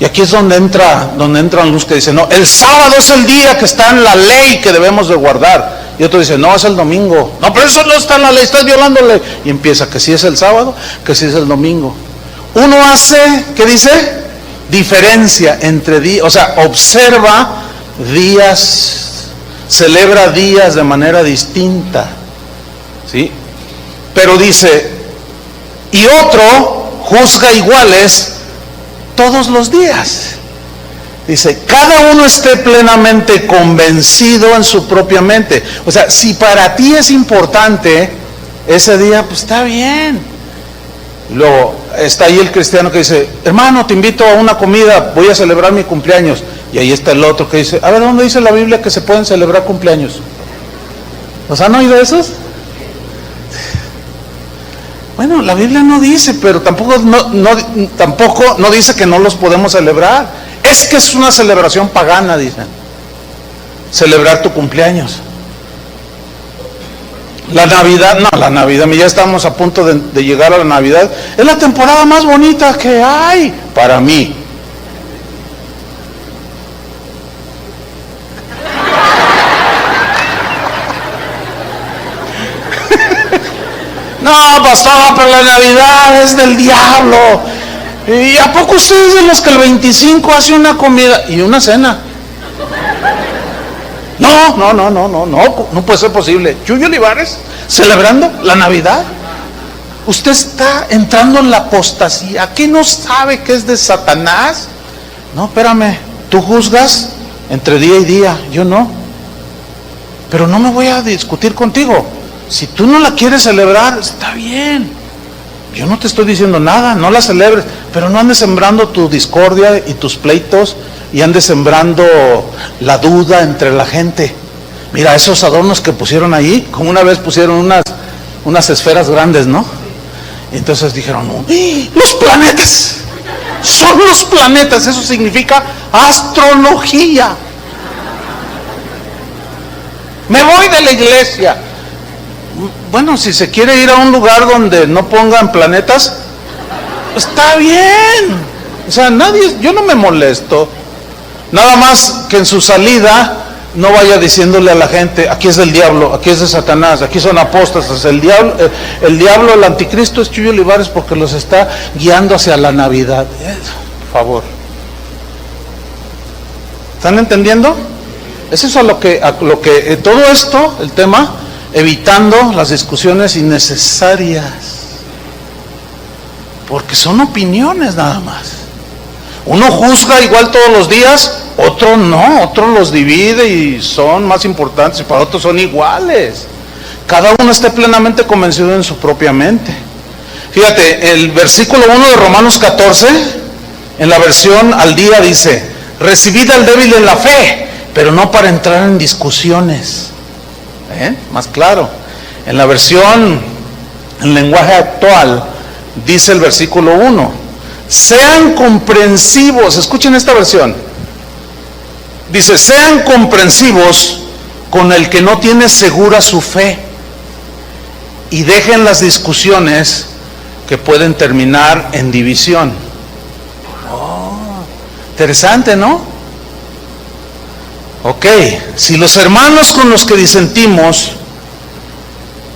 Y aquí es donde entran los que dicen, no, el sábado es el día que está en la ley que debemos de guardar. Y otro dice, no, es el domingo. No, pero eso no está en la ley, estás violando la ley. Y empieza que sí es el sábado, que sí es el domingo. Uno hace, ¿qué dice? Diferencia entre días, o sea, observa días, celebra días de manera distinta, ¿sí? Pero dice, y otro juzga iguales todos los días. Dice, cada uno esté plenamente convencido en su propia mente. O sea, si para ti es importante ese día, pues está bien. Y luego está ahí el cristiano que dice, hermano, te invito a una comida, voy a celebrar mi cumpleaños. Y ahí está el otro que dice, a ver, ¿dónde dice la Biblia que se pueden celebrar cumpleaños? ¿Los han oído esos? Bueno, la Biblia no dice, pero tampoco no dice que no los podemos celebrar. Es que es una celebración pagana, dicen. Celebrar tu cumpleaños. La Navidad, ya estamos a punto de llegar a la Navidad. Es la temporada más bonita que hay para mí. No, pastor, pero la Navidad es del diablo. ¿Y a poco ustedes de los que el 25 hace una comida y una cena? No puede ser posible. Yuyo Olivares celebrando la Navidad. Usted está entrando en la apostasía. ¿Qué no sabe que es de Satanás? No, espérame, tú juzgas entre día y día, yo no. Pero no me voy a discutir contigo. Si tú no la quieres celebrar, está bien. Yo no te estoy diciendo nada, no la celebres, pero no andes sembrando tu discordia y tus pleitos y andes sembrando la duda entre la gente. Mira, esos adornos que pusieron ahí, como una vez pusieron unas esferas grandes, ¿no? Y entonces dijeron, no, los planetas, son los planetas, eso significa astrología. Me voy de la iglesia. Bueno, si se quiere ir a un lugar donde no pongan planetas, está bien. O sea, yo no me molesto. Nada más que en su salida no vaya diciéndole a la gente, aquí es del diablo, aquí es de Satanás, aquí son apóstatas. El diablo, el anticristo es Chuyo Olivares porque los está guiando hacia la Navidad. Por favor. ¿Están entendiendo? Es eso lo que todo esto, el tema, evitando las discusiones innecesarias, porque son opiniones nada más. Uno juzga igual todos los días, otro no, otro los divide y son más importantes, y para otros son iguales. Cada uno esté plenamente convencido en su propia mente. Fíjate, el versículo 1 de Romanos 14, en la versión al día dice, recibid al débil en la fe pero no para entrar en discusiones. Más claro, en la versión en lenguaje actual dice el versículo 1, sean comprensivos. Escuchen esta versión, dice, sean comprensivos con el que no tiene segura su fe y dejen las discusiones que pueden terminar en división. Interesante, ¿no? Ok, si los hermanos con los que disentimos,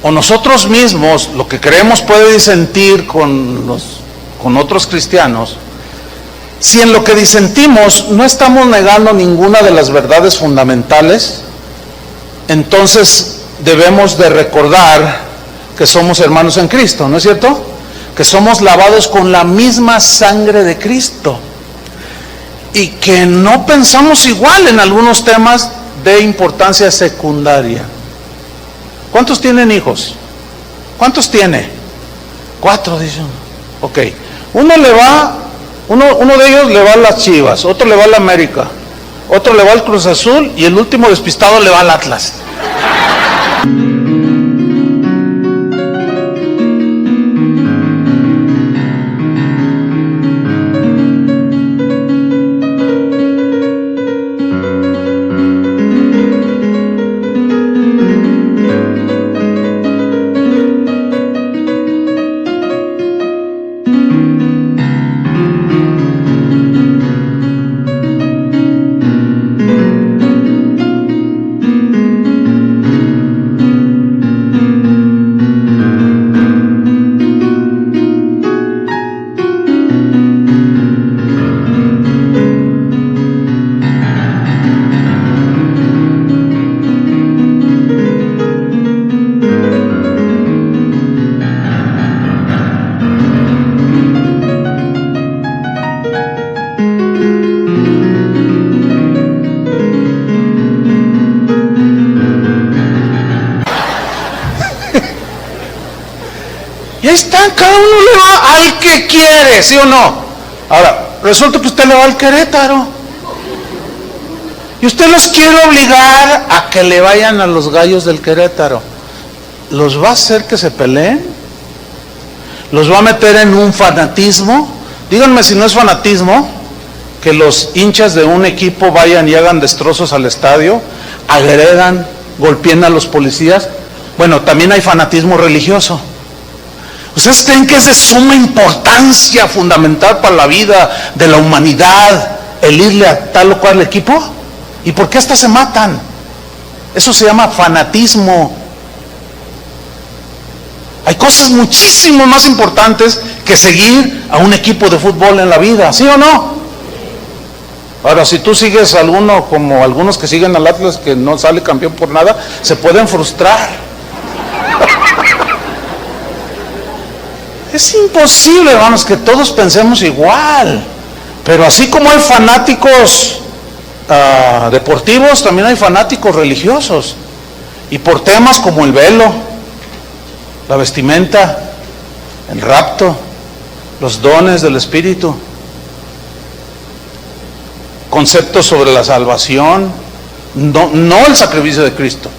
o nosotros mismos, lo que creemos puede disentir con otros cristianos, si en lo que disentimos no estamos negando ninguna de las verdades fundamentales, entonces debemos de recordar que somos hermanos en Cristo, ¿no es cierto? Que somos lavados con la misma sangre de Cristo y que no pensamos igual en algunos temas de importancia secundaria. ¿Cuántos tienen hijos? ¿Cuántos tiene? 4, dicen. Ok. Uno de ellos le va a las Chivas, otro le va a la América, otro le va al Cruz Azul y el último despistado le va al Atlas. Y ahí está, cada uno le va al que quiere, ¿sí o no? Ahora, resulta que usted le va al Querétaro. Y usted los quiere obligar a que le vayan a los Gallos del Querétaro. ¿Los va a hacer que se peleen? ¿Los va a meter en un fanatismo? Díganme si no es fanatismo que los hinchas de un equipo vayan y hagan destrozos al estadio, agredan, golpeen a los policías. Bueno, también hay fanatismo religioso. ¿Ustedes creen que es de suma importancia, fundamental para la vida de la humanidad, el irle a tal o cual equipo? ¿Y por qué hasta se matan? Eso se llama fanatismo. Hay cosas muchísimo más importantes que seguir a un equipo de fútbol en la vida, ¿sí o no? Ahora, si tú sigues a alguno, como algunos que siguen al Atlas, que no sale campeón por nada, se pueden frustrar. Es imposible, hermanos, que todos pensemos igual. Pero así como hay fanáticos deportivos, también hay fanáticos religiosos. Y por temas como el velo, la vestimenta, el rapto, los dones del Espíritu, conceptos sobre la salvación, no el sacrificio de Cristo,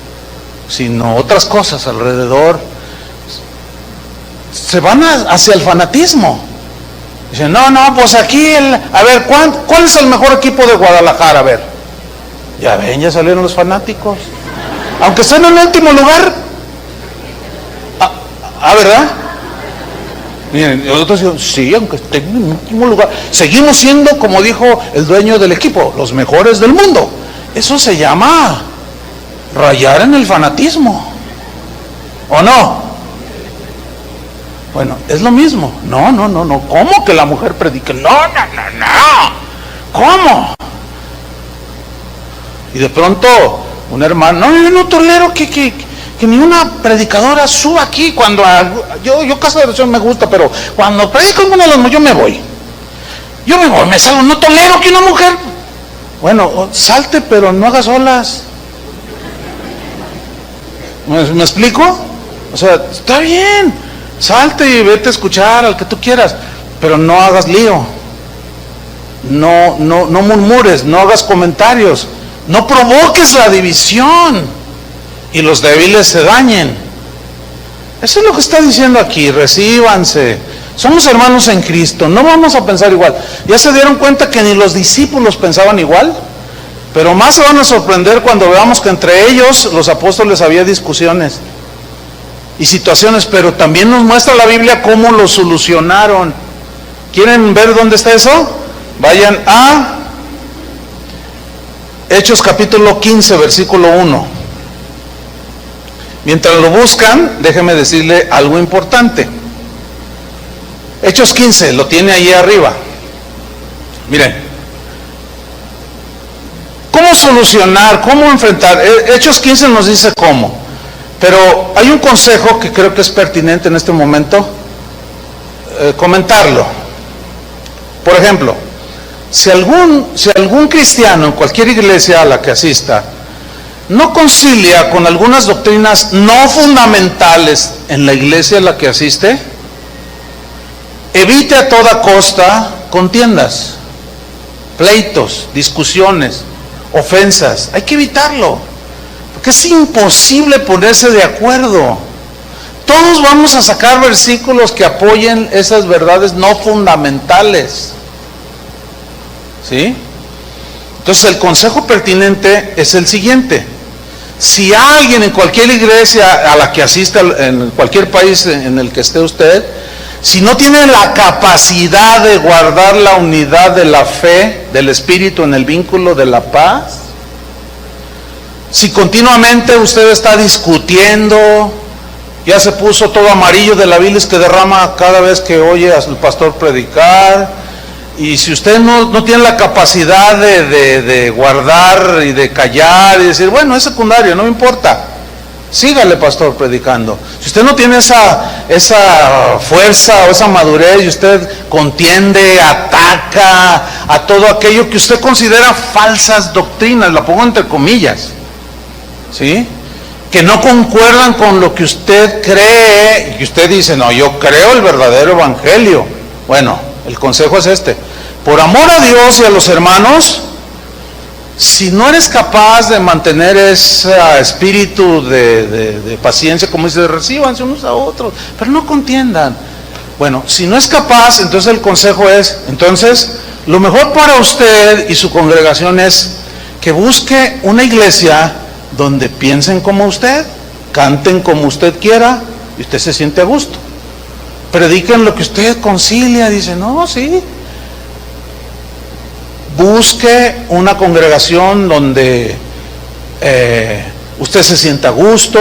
sino otras cosas alrededor, se van hacia el fanatismo. Dicen, no, pues aquí, a ver, ¿cuál es el mejor equipo de Guadalajara? A ver, ya ven, ya salieron los fanáticos. Aunque estén en el último lugar, ¿verdad? Miren, nosotros decimos, sí, aunque estén en el último lugar, seguimos siendo, como dijo el dueño del equipo, los mejores del mundo. Eso se llama rayar en el fanatismo, ¿o no? Bueno, es lo mismo. No. ¿Cómo que la mujer predique? No. ¿Cómo? Y de pronto, un hermano, yo no tolero que ni una predicadora suba aquí cuando yo casa de oración me gusta, pero cuando predico uno de los, yo me voy, me salgo, no tolero que una mujer, bueno, salte, pero no hagas olas. ¿Me explico? O sea, está bien, salte y vete a escuchar al que tú quieras, pero no hagas lío, no murmures, no hagas comentarios, No provoques la división y los débiles se dañen. Eso es lo que está diciendo aquí. Recíbanse. Somos hermanos en Cristo, no vamos a pensar igual. ¿Ya se dieron cuenta que ni los discípulos pensaban igual? Pero más se van a sorprender cuando veamos que entre ellos, los apóstoles, había discusiones y situaciones, pero también nos muestra la Biblia cómo lo solucionaron. ¿Quieren ver dónde está eso? Vayan a Hechos capítulo 15, versículo 1. Mientras lo buscan, déjenme decirle algo importante. Hechos 15, lo tiene ahí arriba. Miren, ¿cómo solucionar? ¿Cómo enfrentar? Hechos 15 nos dice cómo, pero hay un consejo que creo que es pertinente en este momento comentarlo. Por ejemplo, si algún cristiano en cualquier iglesia a la que asista no concilia con algunas doctrinas no fundamentales en la iglesia a la que asiste, evite a toda costa contiendas, pleitos, discusiones, ofensas. Hay que evitarlo, porque es imposible ponerse de acuerdo. Todos vamos a sacar versículos que apoyen esas verdades no fundamentales, ¿sí? Entonces el consejo pertinente es el siguiente: si alguien en cualquier iglesia a la que asista, en cualquier país en el que esté usted, si no tiene la capacidad de guardar la unidad de la fe, del espíritu en el vínculo de la paz, si continuamente usted está discutiendo, ya se puso todo amarillo de la bilis que derrama cada vez que oye al pastor predicar, y si usted no tiene la capacidad de guardar y de callar y decir, bueno, es secundario, no me importa, sígale pastor predicando. Si usted no tiene esa fuerza o esa madurez y usted contiende, ataca a todo aquello que usted considera falsas doctrinas, la pongo entre comillas, ¿sí?, que no concuerdan con lo que usted cree, y que usted dice, no, yo creo el verdadero evangelio. Bueno, el consejo es este: por amor a Dios y a los hermanos, si no eres capaz de mantener ese espíritu de paciencia, como dice, recíbanse unos a otros, pero no contiendan. Bueno, si no es capaz, entonces el consejo es, entonces, lo mejor para usted y su congregación es que busque una iglesia donde piensen como usted, canten como usted quiera, y usted se siente a gusto. Prediquen lo que usted concilia, dice, no, sí. Busque una congregación donde usted se sienta a gusto,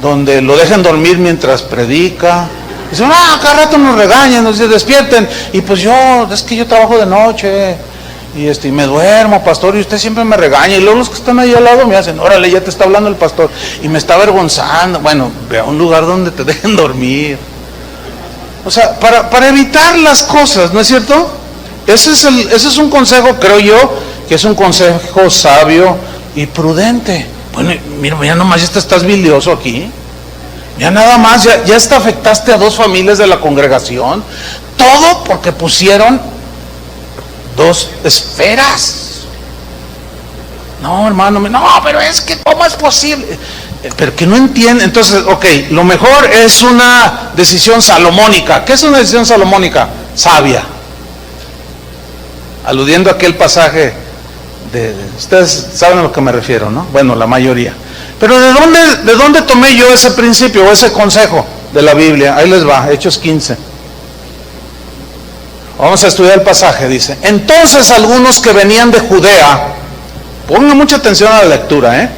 donde lo dejen dormir mientras predica. Dicen, cada rato nos regañan, nos despierten, y pues es que yo trabajo de noche, y me duermo, pastor, y usted siempre me regaña, y luego los que están ahí al lado me hacen, órale, ya te está hablando el pastor, y me está avergonzando. Bueno, ve a un lugar donde te dejen dormir. O sea, para evitar las cosas, ¿no es cierto? Ese es un consejo, creo yo, que es un consejo sabio y prudente. Bueno, mira, ya nomás ya estás bilioso aquí. Ya nada más, ya hasta afectaste a 2 familias de la congregación. Todo porque pusieron 2 esferas. No, hermano, no, pero es que ¿cómo es posible? Pero que no entiende. Entonces, ok, lo mejor es una decisión salomónica. ¿Qué es una decisión salomónica? Sabia. Aludiendo a aquel pasaje ustedes saben a lo que me refiero, ¿no? Bueno, la mayoría. Pero ¿de dónde tomé yo ese principio o ese consejo de la Biblia? Ahí les va, Hechos 15. Vamos a estudiar el pasaje, dice: entonces algunos que venían de Judea, pongan mucha atención a la lectura,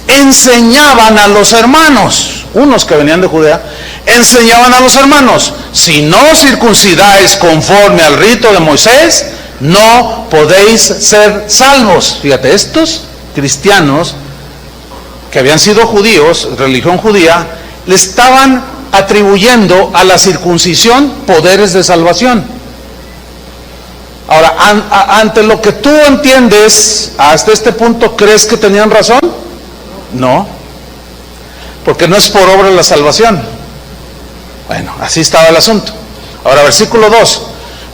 enseñaban a los hermanos, unos que venían de Judea, enseñaban a los hermanos, si no circuncidáis conforme al rito de Moisés, no podéis ser salvos. Fíjate, estos cristianos que habían sido judíos, religión judía, le estaban atribuyendo a la circuncisión poderes de salvación. Ahora, ante lo que tú entiendes, hasta este punto, ¿crees que tenían razón? No, porque no es por obra la salvación. Bueno, así estaba el asunto. Ahora, versículo 2.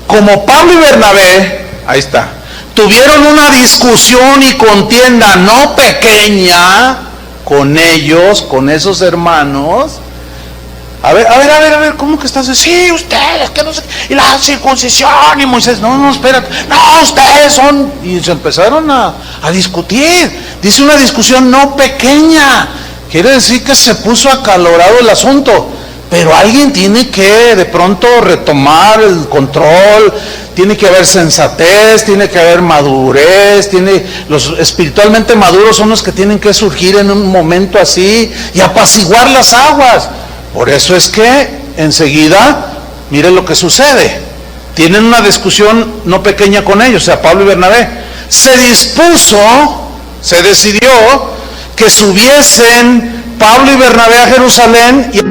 Como Pablo y Bernabé, ahí está, tuvieron una discusión y contienda no pequeña con ellos, con esos hermanos. A ver, ¿cómo que estás? Sí, ustedes, que no sé, y la circuncisión, y Moisés, no, espérate, no, ustedes son, y se empezaron a discutir. Dice una discusión no pequeña, quiere decir que se puso acalorado el asunto, pero alguien tiene que de pronto retomar el control, tiene que haber sensatez, tiene que haber madurez, los espiritualmente maduros son los que tienen que surgir en un momento así y apaciguar las aguas. Por eso es que enseguida, miren lo que sucede. Tienen una discusión no pequeña con ellos, o sea, Pablo y Bernabé. Se decidió que subiesen Pablo y Bernabé a Jerusalén y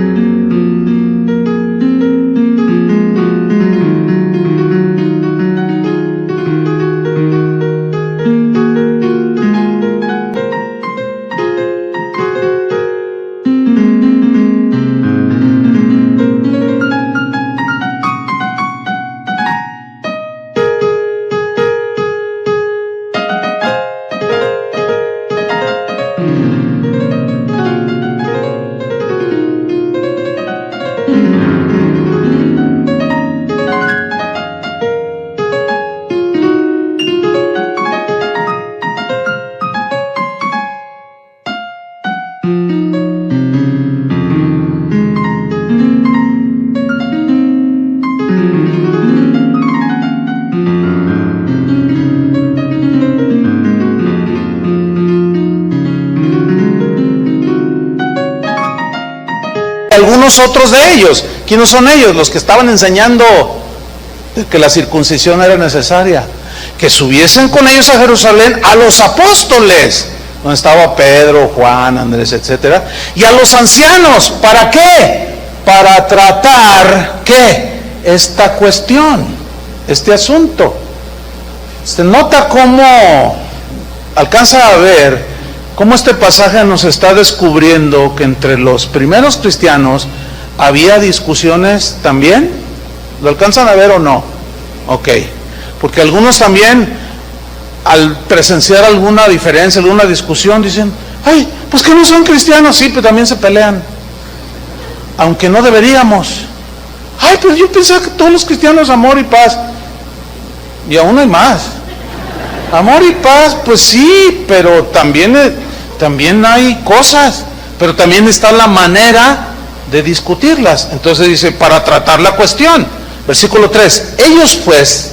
algunos otros de ellos. ¿Quiénes son ellos? Los que estaban enseñando que la circuncisión era necesaria. Que subiesen con ellos a Jerusalén a los apóstoles, donde estaba Pedro, Juan, Andrés, etcétera, y a los ancianos. ¿Para qué? Para tratar, ¿qué? Esta cuestión, este asunto. Se nota cómo alcanza a ver cómo este pasaje nos está descubriendo que entre los primeros cristianos había discusiones también. ¿Lo alcanzan a ver o no? Ok, porque algunos también al presenciar alguna diferencia, alguna discusión, dicen, ay, pues que no son cristianos. Sí, pero también se pelean, aunque no deberíamos. Ay, pero yo pensaba que todos los cristianos amor y paz. Y aún hay más. Amor y paz, pues sí, pero también hay cosas, pero también está la manera de discutirlas. Entonces dice, para tratar la cuestión, versículo 3, ellos pues,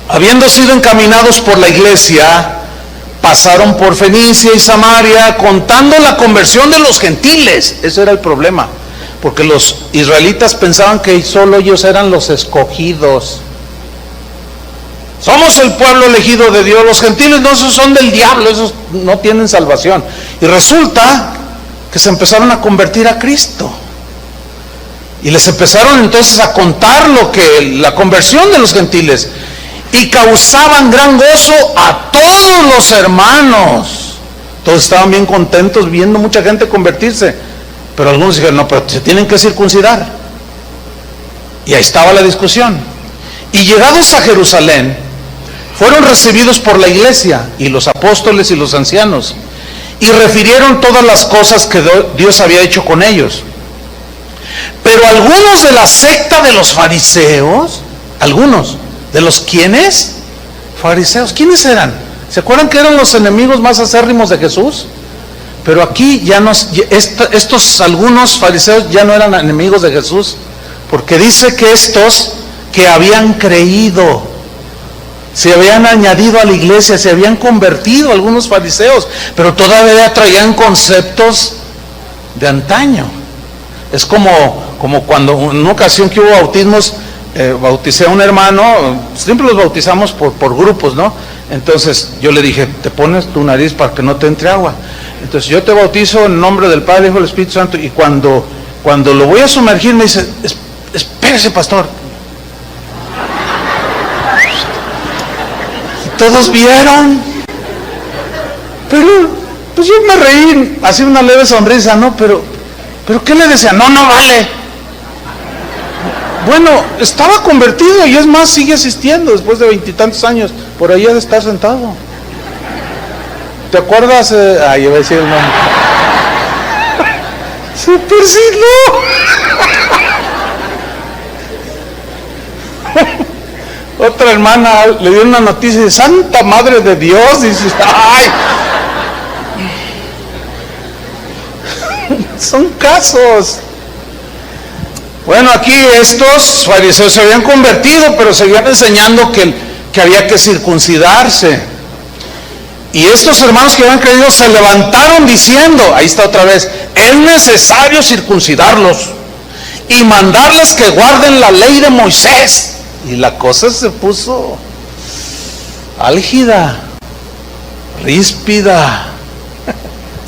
habiendo sido encaminados por la iglesia, pasaron por Fenicia y Samaria, contando la conversión de los gentiles. Ese era el problema, porque los israelitas pensaban que solo ellos eran los escogidos. Somos el pueblo elegido de Dios. Los gentiles no, esos son del diablo, esos no tienen salvación. Y resulta que se empezaron a convertir a Cristo. Y les empezaron entonces a contar la conversión de los gentiles. Y causaban gran gozo a todos los hermanos. Todos estaban bien contentos viendo mucha gente convertirse. Pero algunos dijeron, no, pero se tienen que circuncidar. Y ahí estaba la discusión. Y llegados a Jerusalén, fueron recibidos por la iglesia y los apóstoles y los ancianos, y refirieron todas las cosas que Dios había hecho con ellos. Pero algunos de la secta de los fariseos, algunos de los ¿quiénes? Fariseos. ¿Quiénes eran? ¿Se acuerdan que eran los enemigos más acérrimos de Jesús? Pero aquí ya estos algunos fariseos ya no eran enemigos de Jesús, porque dice que estos que habían creído, se habían añadido a la iglesia, se habían convertido algunos fariseos, pero todavía traían conceptos de antaño. Es como cuando en una ocasión que hubo bautismos, bauticé a un hermano, siempre los bautizamos por grupos, ¿no? Entonces yo le dije, te pones tu nariz para que no te entre agua. Entonces yo te bautizo en nombre del Padre, Hijo y del Espíritu Santo, y cuando lo voy a sumergir me dice, espérese, pastor. Todos vieron, pero pues yo me reí, así una leve sonrisa, ¿no? Pero ¿qué le decía? No vale, Bueno, estaba convertido y es más, sigue asistiendo después de 20 y tantos años. Por ahí ha de estar sentado. ¿Te acuerdas? Yo iba a decir el nombre. Super siglo. Otra hermana le dio una noticia de Santa Madre de Dios. Dice, ¡ay! Son casos. Bueno, aquí estos fariseos se habían convertido, pero seguían enseñando que había que circuncidarse. Y estos hermanos que habían creído se levantaron diciendo, ahí está otra vez, es necesario circuncidarlos y mandarles que guarden la ley de Moisés. Y la cosa se puso álgida, ríspida,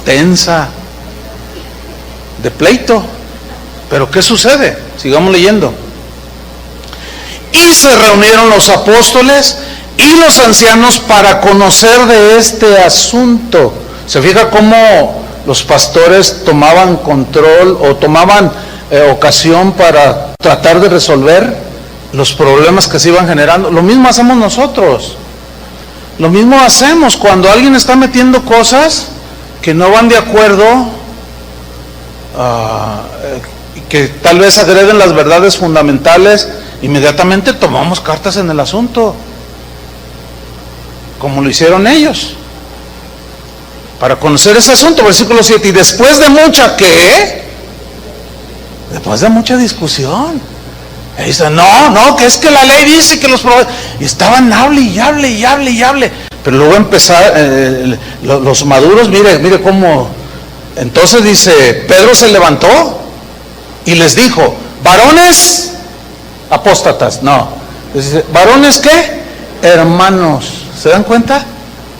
tensa, de pleito. Pero ¿qué sucede? Sigamos leyendo. Y se reunieron los apóstoles y los ancianos para conocer de este asunto. ¿Se fija cómo los pastores tomaban control o tomaban ocasión para tratar de resolver los problemas que se iban generando? Lo mismo hacemos nosotros. Lo mismo hacemos cuando alguien está metiendo cosas que no van de acuerdo, que tal vez agreden las verdades fundamentales. Inmediatamente tomamos cartas en el asunto, como lo hicieron ellos, para conocer ese asunto. Versículo 7, y después de mucha, ¿qué? Después de mucha discusión, y dice, no, que es que la ley dice que los profetas, y estaban hable y hable, pero luego empezaron, los maduros, mire cómo, entonces dice, Pedro se levantó y les dijo, varones apóstatas, dice, varones ¿qué? Hermanos. ¿Se dan cuenta?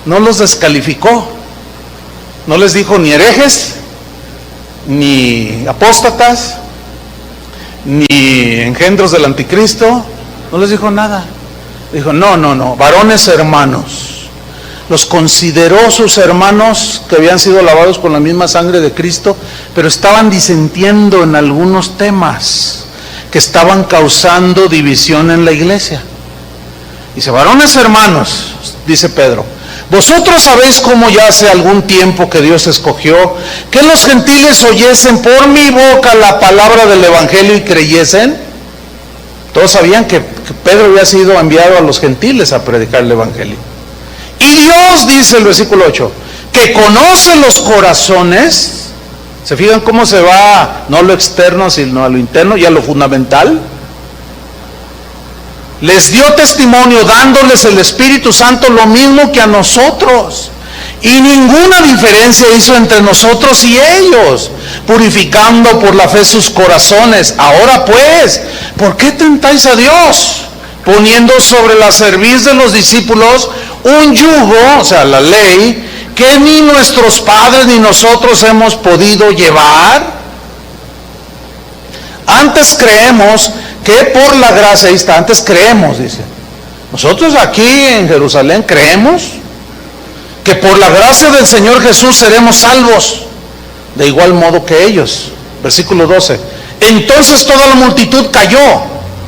No los descalificó, no les dijo ni herejes, ni apóstatas, ni engendros del anticristo, no les dijo nada. Dijo, no, varones hermanos. Los consideró sus hermanos que habían sido lavados con la misma sangre de Cristo, pero estaban disentiendo en algunos temas que estaban causando división en la iglesia. Dice, varones hermanos, dice Pedro, vosotros sabéis cómo ya hace algún tiempo que Dios escogió que los gentiles oyesen por mi boca la palabra del evangelio y creyesen. Todos sabían que Pedro había sido enviado a los gentiles a predicar el evangelio. Y Dios, dice el versículo 8, que conoce los corazones. ¿Se fijan cómo se va, no a lo externo, sino a lo interno y a lo fundamental? Les dio testimonio dándoles el Espíritu Santo lo mismo que a nosotros. Y ninguna diferencia hizo entre nosotros y ellos, purificando por la fe sus corazones. Ahora pues, ¿por qué tentáis a Dios? Poniendo sobre la cerviz de los discípulos un yugo, o sea, la ley, que ni nuestros padres ni nosotros hemos podido llevar. Antes creemos que por la gracia, ahí está, antes creemos, dice. Nosotros aquí en Jerusalén creemos que por la gracia del Señor Jesús seremos salvos, de igual modo que ellos. Versículo 12. Entonces toda la multitud cayó,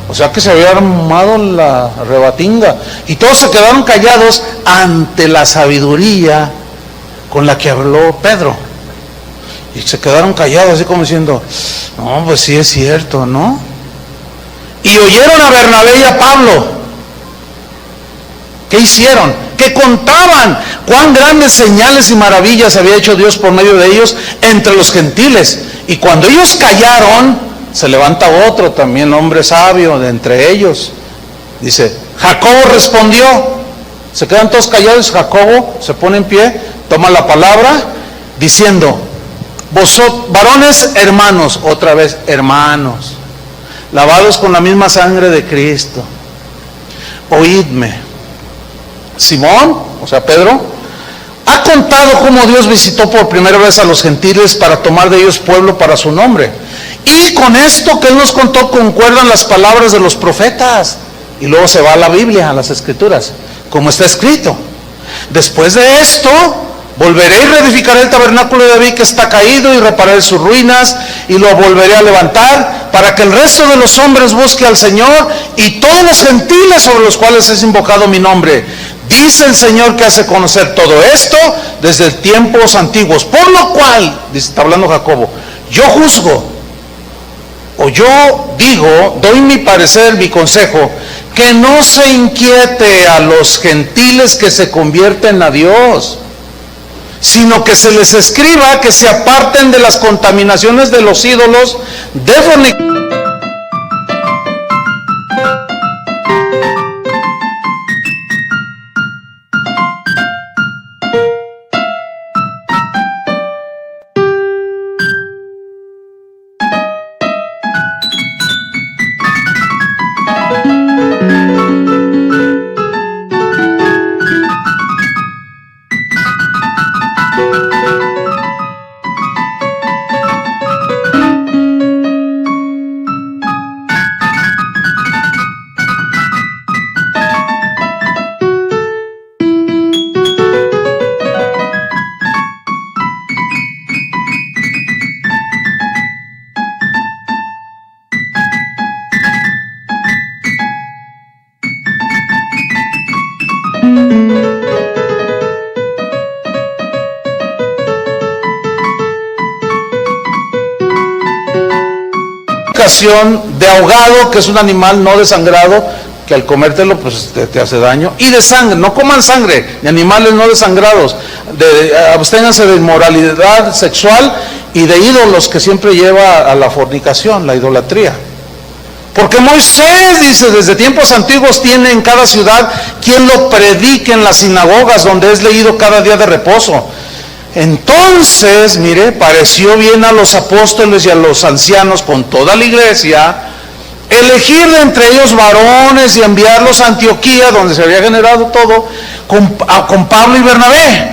o sea que se había armado la rebatinga, y todos se quedaron callados ante la sabiduría con la que habló Pedro. Y se quedaron callados, así como diciendo, no, pues sí es cierto, ¿no? Y oyeron a Bernabé y a Pablo. ¿Qué hicieron? Que contaban cuán grandes señales y maravillas había hecho Dios por medio de ellos entre los gentiles. Y cuando ellos callaron, se levanta otro también, hombre sabio de entre ellos. Dice, Jacobo respondió. Se quedan todos callados. Jacobo se pone en pie, toma la palabra, diciendo, vosotros, varones hermanos, otra vez hermanos, lavados con la misma sangre de Cristo, oídme. Simón, o sea Pedro, ha contado cómo Dios visitó por primera vez a los gentiles para tomar de ellos pueblo para su nombre. Y con esto que Él nos contó concuerdan las palabras de los profetas. Y luego se va a la Biblia, a las Escrituras, como está escrito. Después de esto, volveré y reedificaré el tabernáculo de David que está caído y repararé sus ruinas y lo volveré a levantar para que el resto de los hombres busque al Señor y todos los gentiles sobre los cuales es invocado mi nombre. Dice el Señor que hace conocer todo esto desde tiempos antiguos. Por lo cual, está hablando Jacobo, yo juzgo, o yo digo, doy mi parecer, mi consejo, que no se inquiete a los gentiles que se convierten a Dios, sino que se les escriba que se aparten de las contaminaciones de los ídolos, de fornicación. De ahogado, que es un animal no desangrado, que al comértelo pues te hace daño, y de sangre. No coman sangre de animales no desangrados, absténganse de inmoralidad sexual y de ídolos, que siempre lleva a la fornicación, la idolatría. Porque Moisés dice, desde tiempos antiguos tiene en cada ciudad quien lo predique en las sinagogas, donde es leído cada día de reposo. Entonces, mire, pareció bien a los apóstoles y a los ancianos con toda la iglesia elegir de entre ellos varones y enviarlos a Antioquía, donde se había generado todo, con Pablo y Bernabé.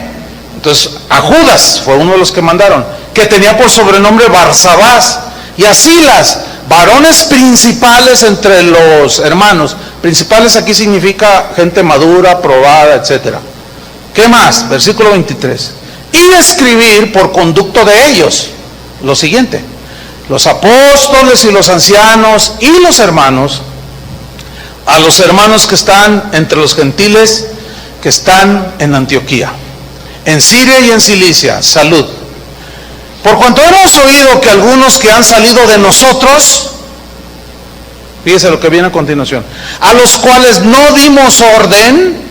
Entonces, a Judas fue uno de los que mandaron, que tenía por sobrenombre Barsabás, y a Silas, varones principales entre los hermanos. Principales aquí significa gente madura, probada, etc. ¿Qué más? Versículo 23. Y escribir por conducto de ellos lo siguiente: los apóstoles y los ancianos y los hermanos, a los hermanos que están entre los gentiles que están en Antioquía, en Siria y en Cilicia, salud. Por cuanto hemos oído que algunos que han salido de nosotros, fíjese lo que viene a continuación, a los cuales no dimos orden,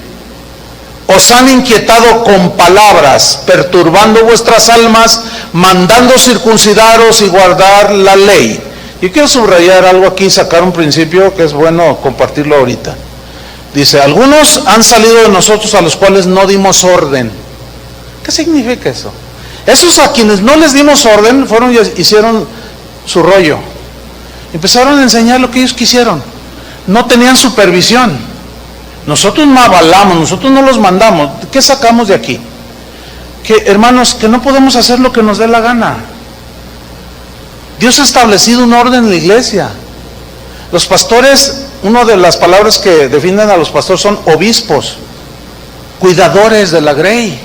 os han inquietado con palabras, perturbando vuestras almas, mandando circuncidaros y guardar la ley. Yo quiero subrayar algo aquí, sacar un principio que es bueno compartirlo ahorita. Dice, algunos han salido de nosotros a los cuales no dimos orden. ¿Qué significa eso? Esos a quienes no les dimos orden fueron y hicieron su rollo. Empezaron a enseñar lo que ellos quisieron. No tenían supervisión. Nosotros no avalamos, nosotros no los mandamos. ¿Qué sacamos de aquí? Que, hermanos, que no podemos hacer lo que nos dé la gana. Dios ha establecido un orden en la iglesia. Los pastores, una de las palabras que definen a los pastores son obispos, cuidadores de la grey.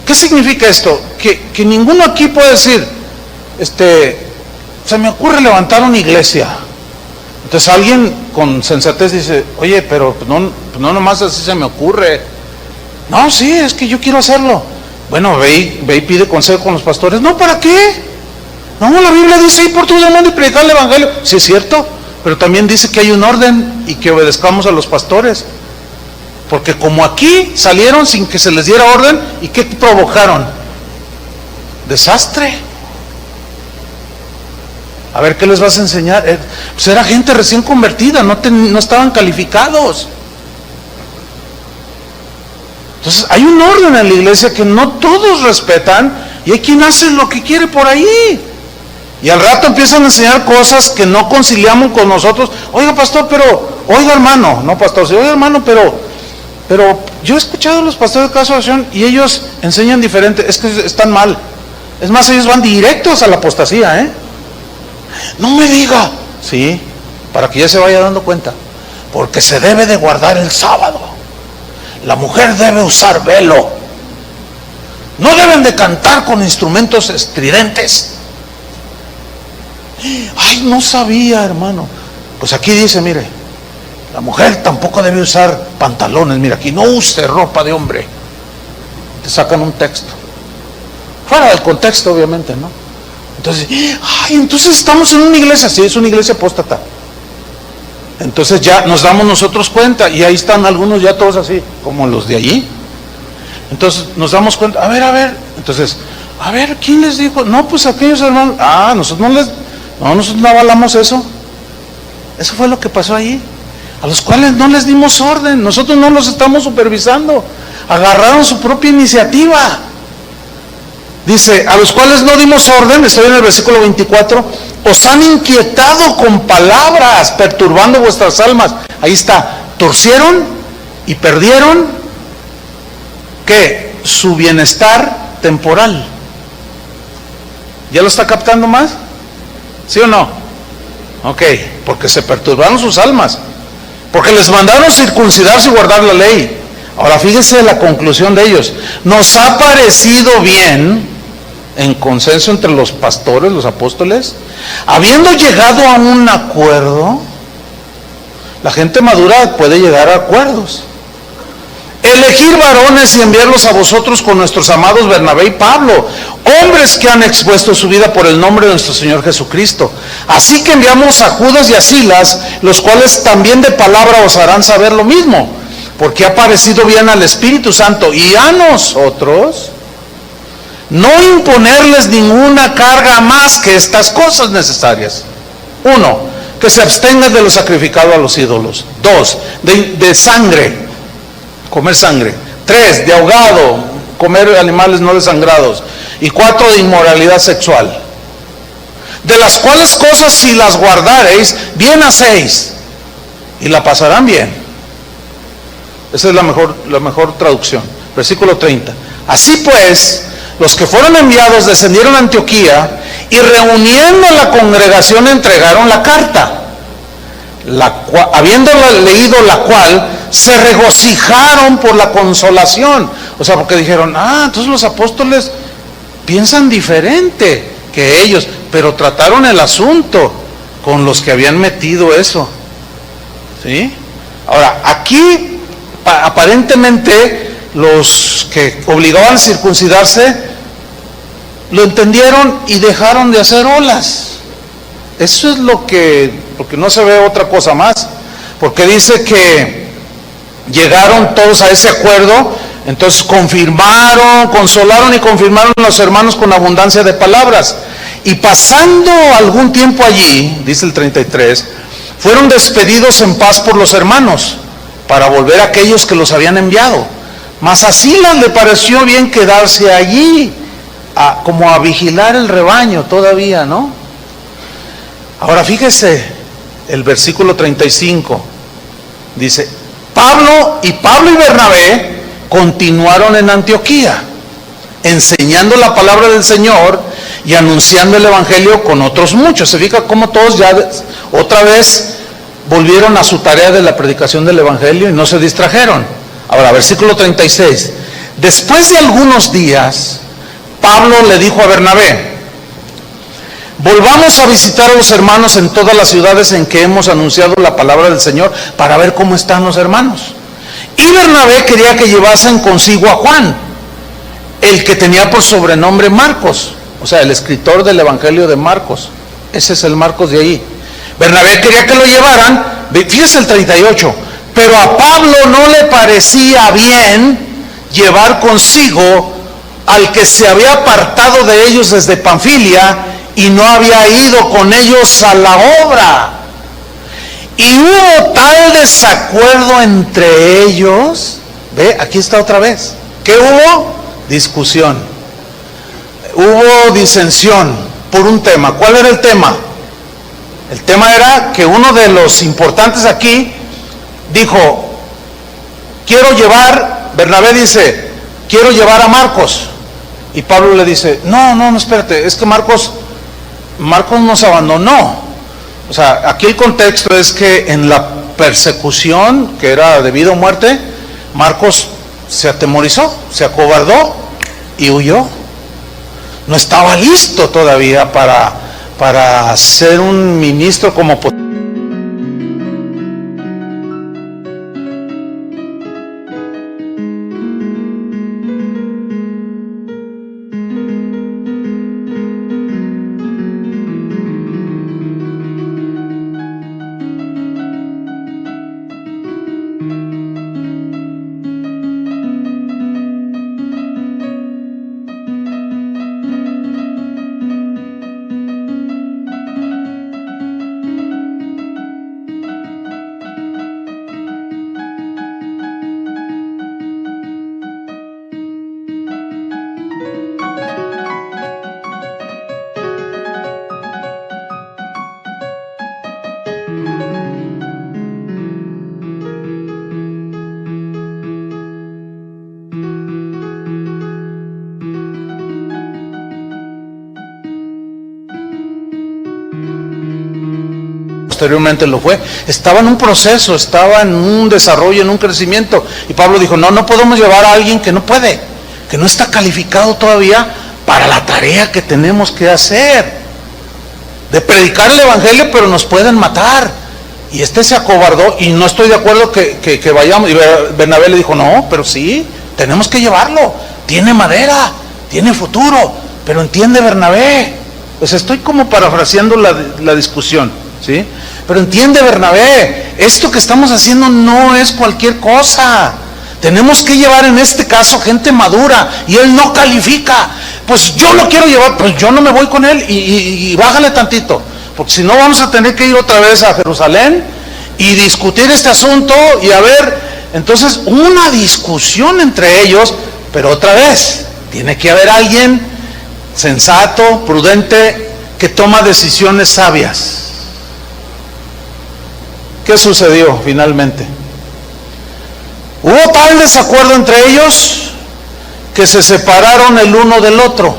¿Qué significa esto? Que ninguno aquí puede decir, se me ocurre levantar una iglesia. Entonces alguien con sensatez dice, oye, pero no nomás así se me ocurre. No, sí, es que yo quiero hacerlo. Bueno, ve y pide consejo con los pastores. No, ¿para qué? No, la Biblia dice ir por todo el mundo y predicar el evangelio. Sí, es cierto, pero también dice que hay un orden y que obedezcamos a los pastores. Porque como aquí salieron sin que se les diera orden, ¿y qué provocaron? Desastre. A ver, ¿qué les vas a enseñar? Pues era gente recién convertida, no estaban calificados. Entonces, hay un orden en la iglesia que no todos respetan, y hay quien hace lo que quiere por ahí. Y al rato empiezan a enseñar cosas que no conciliamos con nosotros. Oiga, pastor, oiga, hermano, no pastor, sí, oiga, hermano, pero yo he escuchado a los pastores de Casa de Oración y ellos enseñan diferente. Es que están mal. Es más, ellos van directos a la apostasía, No me diga. Sí, para que ya se vaya dando cuenta. Porque se debe de guardar el sábado. La mujer debe usar velo. No deben de cantar con instrumentos estridentes. Ay, no sabía, hermano. Pues aquí dice, mire, la mujer tampoco debe usar pantalones. Mira, aquí no use ropa de hombre. Te sacan un texto. Fuera del contexto, obviamente, ¿no? Entonces, ay, entonces estamos en una iglesia. Sí, es una iglesia apóstata. Entonces ya nos damos nosotros cuenta. Y ahí están algunos ya todos así, como los de allí. Entonces nos damos cuenta. A ver. Entonces, a ver, ¿quién les dijo? No, pues aquellos hermanos. Nosotros no avalamos eso. Eso fue lo que pasó ahí. A los cuales no les dimos orden. Nosotros no los estamos supervisando. Agarraron su propia iniciativa. Dice, a los cuales no dimos orden, estoy en el versículo 24, os han inquietado con palabras, perturbando vuestras almas. Ahí está, torcieron y perdieron, ¿qué? Su bienestar temporal. ¿Ya lo está captando más? ¿Sí o no? Ok, porque se perturbaron sus almas, porque les mandaron circuncidarse y guardar la ley. Ahora fíjese la conclusión de ellos. Nos ha parecido bien, en consenso entre los pastores, los apóstoles, habiendo llegado a un acuerdo. La gente madura puede llegar a acuerdos. Elegir varones y enviarlos a vosotros con nuestros amados Bernabé y Pablo, hombres que han expuesto su vida por el nombre de nuestro Señor Jesucristo. Así que enviamos a Judas y a Silas, los cuales también de palabra os harán saber lo mismo, porque ha parecido bien al Espíritu Santo y a nosotros no imponerles ninguna carga más que estas cosas necesarias. 1, que se abstengan de lo sacrificado a los ídolos. 2, de sangre, comer sangre. 3, de ahogado, comer animales no desangrados. Y 4, de inmoralidad sexual. De las cuales cosas si las guardareis, bien hacéis, y la pasarán bien. Esa es la mejor traducción. Versículo 30. Así pues, los que fueron enviados descendieron a Antioquía y reuniendo a la congregación entregaron la carta, habiéndola leído la cual se regocijaron por la consolación. O sea, porque dijeron, entonces los apóstoles piensan diferente que ellos, pero trataron el asunto con los que habían metido eso. ¿Sí? Ahora, aquí aparentemente los que obligaban a circuncidarse lo entendieron y dejaron de hacer olas. Eso es porque no se ve otra cosa más, porque dice que llegaron todos a ese acuerdo. Entonces consolaron y confirmaron a los hermanos con abundancia de palabras. Y pasando algún tiempo allí, dice el 33, fueron despedidos en paz por los hermanos, para volver a aquellos que los habían enviado. Mas a Silas le pareció bien quedarse allí, como a vigilar el rebaño todavía, ¿no? Ahora fíjese, el versículo 35, dice, Pablo y Bernabé continuaron en Antioquía, enseñando la palabra del Señor y anunciando el Evangelio con otros muchos. Se fija cómo todos ya otra vez volvieron a su tarea de la predicación del Evangelio y no se distrajeron. Ahora, versículo 36. Después de algunos días, Pablo le dijo a Bernabé, volvamos a visitar a los hermanos en todas las ciudades en que hemos anunciado la palabra del Señor para ver cómo están los hermanos. Y Bernabé quería que llevasen consigo a Juan, el que tenía por sobrenombre Marcos, o sea, el escritor del Evangelio de Marcos. Ese es el Marcos de ahí. Bernabé quería que lo llevaran, fíjese el 38, pero a Pablo no le parecía bien llevar consigo al que se había apartado de ellos desde Panfilia y no había ido con ellos a la obra. Y hubo tal desacuerdo entre ellos, aquí está otra vez. ¿Qué hubo? Discusión. Hubo disensión por un tema. ¿Cuál era el tema? El tema era que uno de los importantes aquí dijo, Bernabé dice, quiero llevar a Marcos. Y Pablo le dice, no, espérate, es que Marcos nos abandonó. O sea, aquí el contexto es que en la persecución, que era de vida o muerte, Marcos se atemorizó, se acobardó y huyó. No estaba listo todavía para para ser un ministro como posteriormente lo fue, estaba en un proceso, estaba en un desarrollo, en un crecimiento, y Pablo dijo, no podemos llevar a alguien que no puede, que no está calificado todavía para la tarea que tenemos que hacer, de predicar el evangelio, pero nos pueden matar, y se acobardó, y no estoy de acuerdo que vayamos, y Bernabé le dijo, no, pero sí, tenemos que llevarlo, tiene madera, tiene futuro, pero entiende Bernabé, pues estoy como parafraseando la discusión, ¿sí? Pero entiende Bernabé, esto que estamos haciendo no es cualquier cosa. Tenemos que llevar en este caso gente madura y él no califica. Pues yo lo quiero llevar, pues yo no me voy con él y bájale tantito, porque si no vamos a tener que ir otra vez a Jerusalén y discutir este asunto y a ver, entonces una discusión entre ellos, pero otra vez, tiene que haber alguien sensato, prudente, que toma decisiones sabias. ¿Qué sucedió finalmente? Hubo tal desacuerdo entre ellos que se separaron el uno del otro,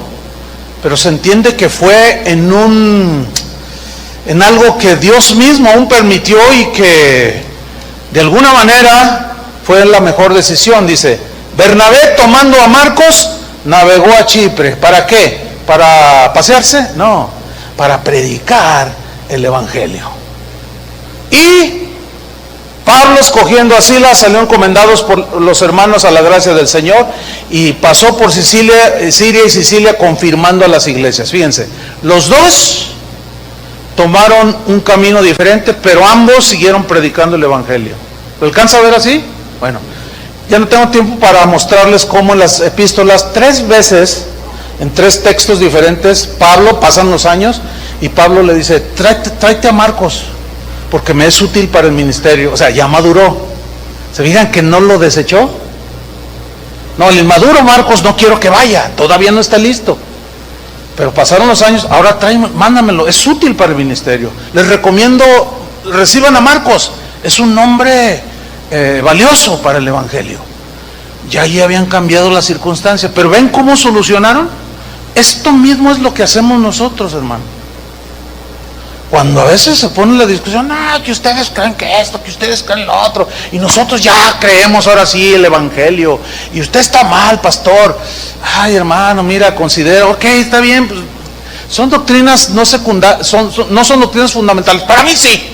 pero se entiende que fue en algo que Dios mismo aún permitió y que de alguna manera fue la mejor decisión. Dice, Bernabé tomando a Marcos navegó a Chipre. ¿Para qué? ¿Para pasearse? No, para predicar el evangelio. Y Pablo, escogiendo a Silas, salieron encomendados por los hermanos a la gracia del Señor y pasó por Siria y Sicilia confirmando a las iglesias. Fíjense, los dos tomaron un camino diferente, pero ambos siguieron predicando el evangelio. ¿Lo alcanza a ver así? Bueno, ya no tengo tiempo para mostrarles cómo en las epístolas 3 veces, en 3 textos diferentes, Pablo, pasan los años, y Pablo le dice, tráete a Marcos, porque me es útil para el ministerio. O sea, ya maduró. ¿Se fijan que no lo desechó? No, el inmaduro Marcos no quiero que vaya, todavía no está listo. Pero pasaron los años, ahora mándamelo, es útil para el ministerio. Les recomiendo, reciban a Marcos, es un nombre valioso para el evangelio. Ya ahí habían cambiado las circunstancias, pero ¿ven cómo solucionaron? Esto mismo es lo que hacemos nosotros, hermano. Cuando a veces se pone la discusión, que ustedes creen que esto, que ustedes creen lo otro, y nosotros ya creemos ahora sí el evangelio, y usted está mal, pastor. Ay, hermano, mira, considera, ok, está bien, pues, son doctrinas no secundarias, no son doctrinas fundamentales. Para mí sí,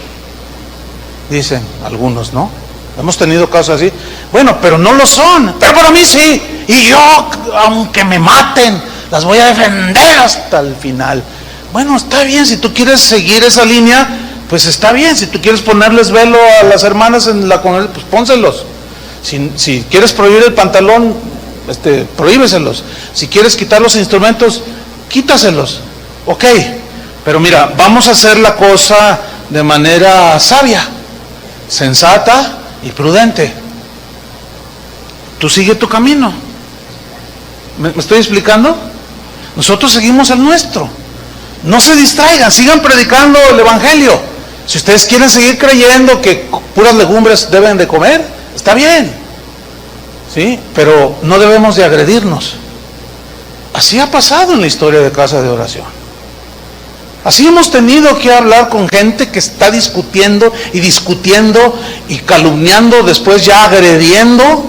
dicen algunos, ¿no? Hemos tenido casos así. Bueno, pero no lo son, pero para mí sí, y yo, aunque me maten, las voy a defender hasta el final. Bueno, está bien, si tú quieres seguir esa línea, pues está bien. Si tú quieres ponerles velo a las hermanas en la comunidad, pues pónselos. Si quieres prohibir el pantalón, prohíbeselos. Si quieres quitar los instrumentos, quítaselos. Ok, pero mira, vamos a hacer la cosa de manera sabia, sensata y prudente. Tú sigue tu camino. ¿Me estoy explicando? Nosotros seguimos el nuestro. No se distraigan, sigan predicando el evangelio. Si ustedes quieren seguir creyendo que puras legumbres deben de comer, está bien, ¿sí? Pero no debemos de agredirnos. Así ha pasado en la historia de Casa de Oración. Así hemos tenido que hablar con gente que está discutiendo y calumniando, después ya agrediendo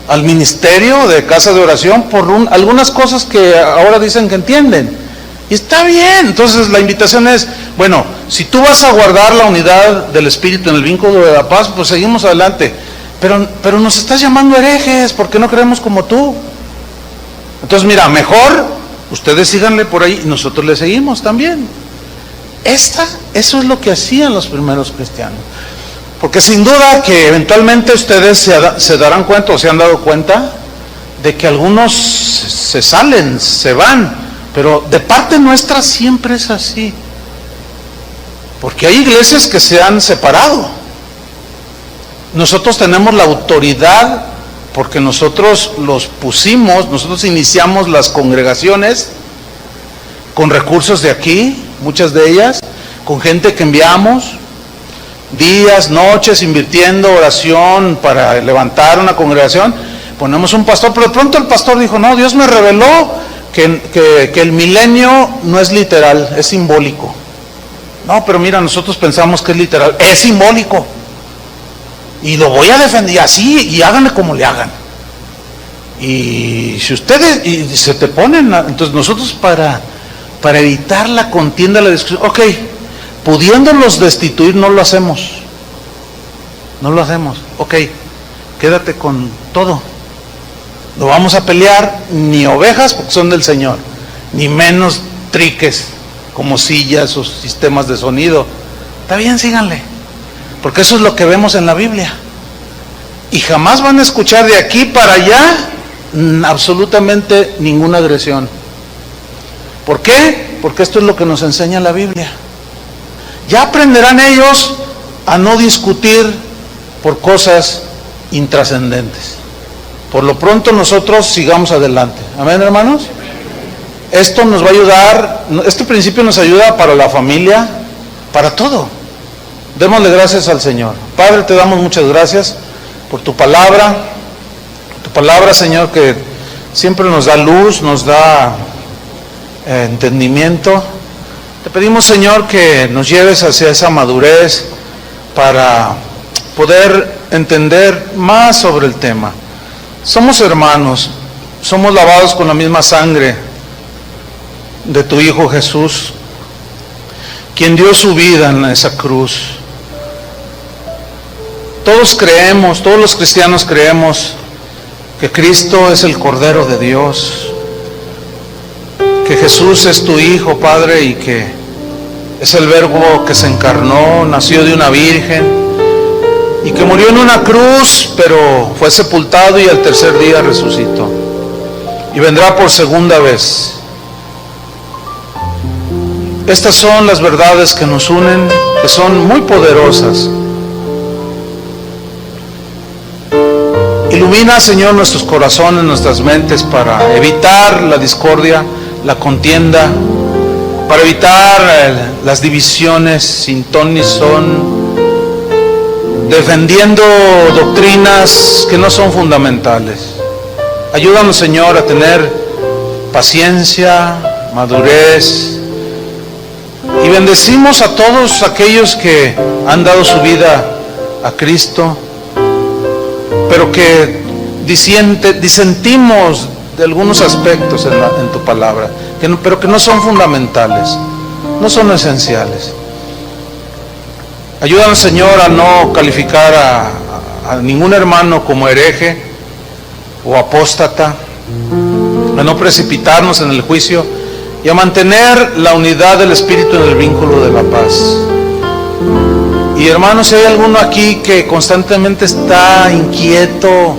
al ministerio de Casa de Oración por algunas cosas que ahora dicen que entienden. Y está bien. Entonces la invitación es, bueno, si tú vas a guardar la unidad del Espíritu en el vínculo de la paz, pues seguimos adelante. Pero nos estás llamando herejes porque no creemos como tú. Entonces mira, mejor ustedes síganle por ahí y nosotros le seguimos también. Eso es lo que hacían los primeros cristianos. Porque sin duda que eventualmente ustedes se darán cuenta o se han dado cuenta de que algunos se salen, se van, pero de parte nuestra siempre es así. Porque hay iglesias que se han separado. Nosotros tenemos la autoridad porque nosotros los pusimos, nosotros iniciamos las congregaciones con recursos de aquí, muchas de ellas, con gente que enviamos, días, noches, invirtiendo oración para levantar una congregación. Ponemos un pastor, pero de pronto el pastor dijo, no, Dios me reveló que el milenio no es literal, es simbólico. No, pero mira, nosotros pensamos que es literal, es simbólico. Y lo voy a defender así, y háganle como le hagan. Y si ustedes y se te ponen, entonces nosotros para evitar la contienda, la discusión, ok, pudiéndolos destituir no lo hacemos. No lo hacemos. Ok, quédate con todo. No vamos a pelear ni ovejas porque son del Señor, ni menos triques como sillas o sistemas de sonido. Está bien, síganle. Porque eso es lo que vemos en la Biblia. Y jamás van a escuchar de aquí para allá absolutamente ninguna agresión. ¿Por qué? Porque esto es lo que nos enseña la Biblia. Ya aprenderán ellos a no discutir por cosas intrascendentes. Por lo pronto nosotros sigamos adelante. Amén, hermanos. Esto nos va a ayudar, este principio nos ayuda para la familia, para todo. Démosle gracias al Señor. Padre, te damos muchas gracias por tu palabra, Señor, que siempre nos da luz, nos da entendimiento. Te pedimos, Señor, que nos lleves hacia esa madurez para poder entender más sobre el tema. Somos hermanos, somos lavados con la misma sangre de tu Hijo Jesús, quien dio su vida en esa cruz. Todos creemos, todos los cristianos creemos que Cristo es el Cordero de Dios, que Jesús es tu Hijo, Padre, y que es el Verbo que se encarnó, nació de una virgen, y que murió en una cruz, pero fue sepultado y al tercer día resucitó. Y vendrá por segunda vez. Estas son las verdades que nos unen, que son muy poderosas. Ilumina, Señor, nuestros corazones, nuestras mentes para evitar la discordia, la contienda, para evitar las divisiones sin ton ni son, defendiendo doctrinas que no son fundamentales. Ayúdanos, Señor, a tener paciencia, madurez, y bendecimos a todos aquellos que han dado su vida a Cristo, pero que disentimos de algunos aspectos en tu palabra, pero que no son fundamentales, no son esenciales. Ayúdanos, Señor, a no calificar a ningún hermano como hereje o apóstata, a no precipitarnos en el juicio y a mantener la unidad del Espíritu en el vínculo de la paz. Y hermanos, si hay alguno aquí que constantemente está inquieto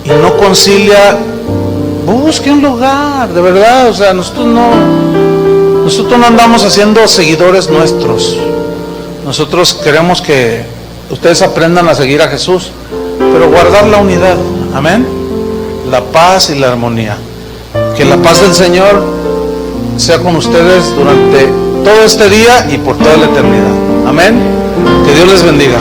y no concilia, busque un lugar, de verdad. O sea, nosotros no andamos haciendo seguidores nuestros. Nosotros queremos que ustedes aprendan a seguir a Jesús, pero guardar la unidad, amén, la paz y la armonía. Que la paz del Señor sea con ustedes durante todo este día y por toda la eternidad, amén. Que Dios les bendiga.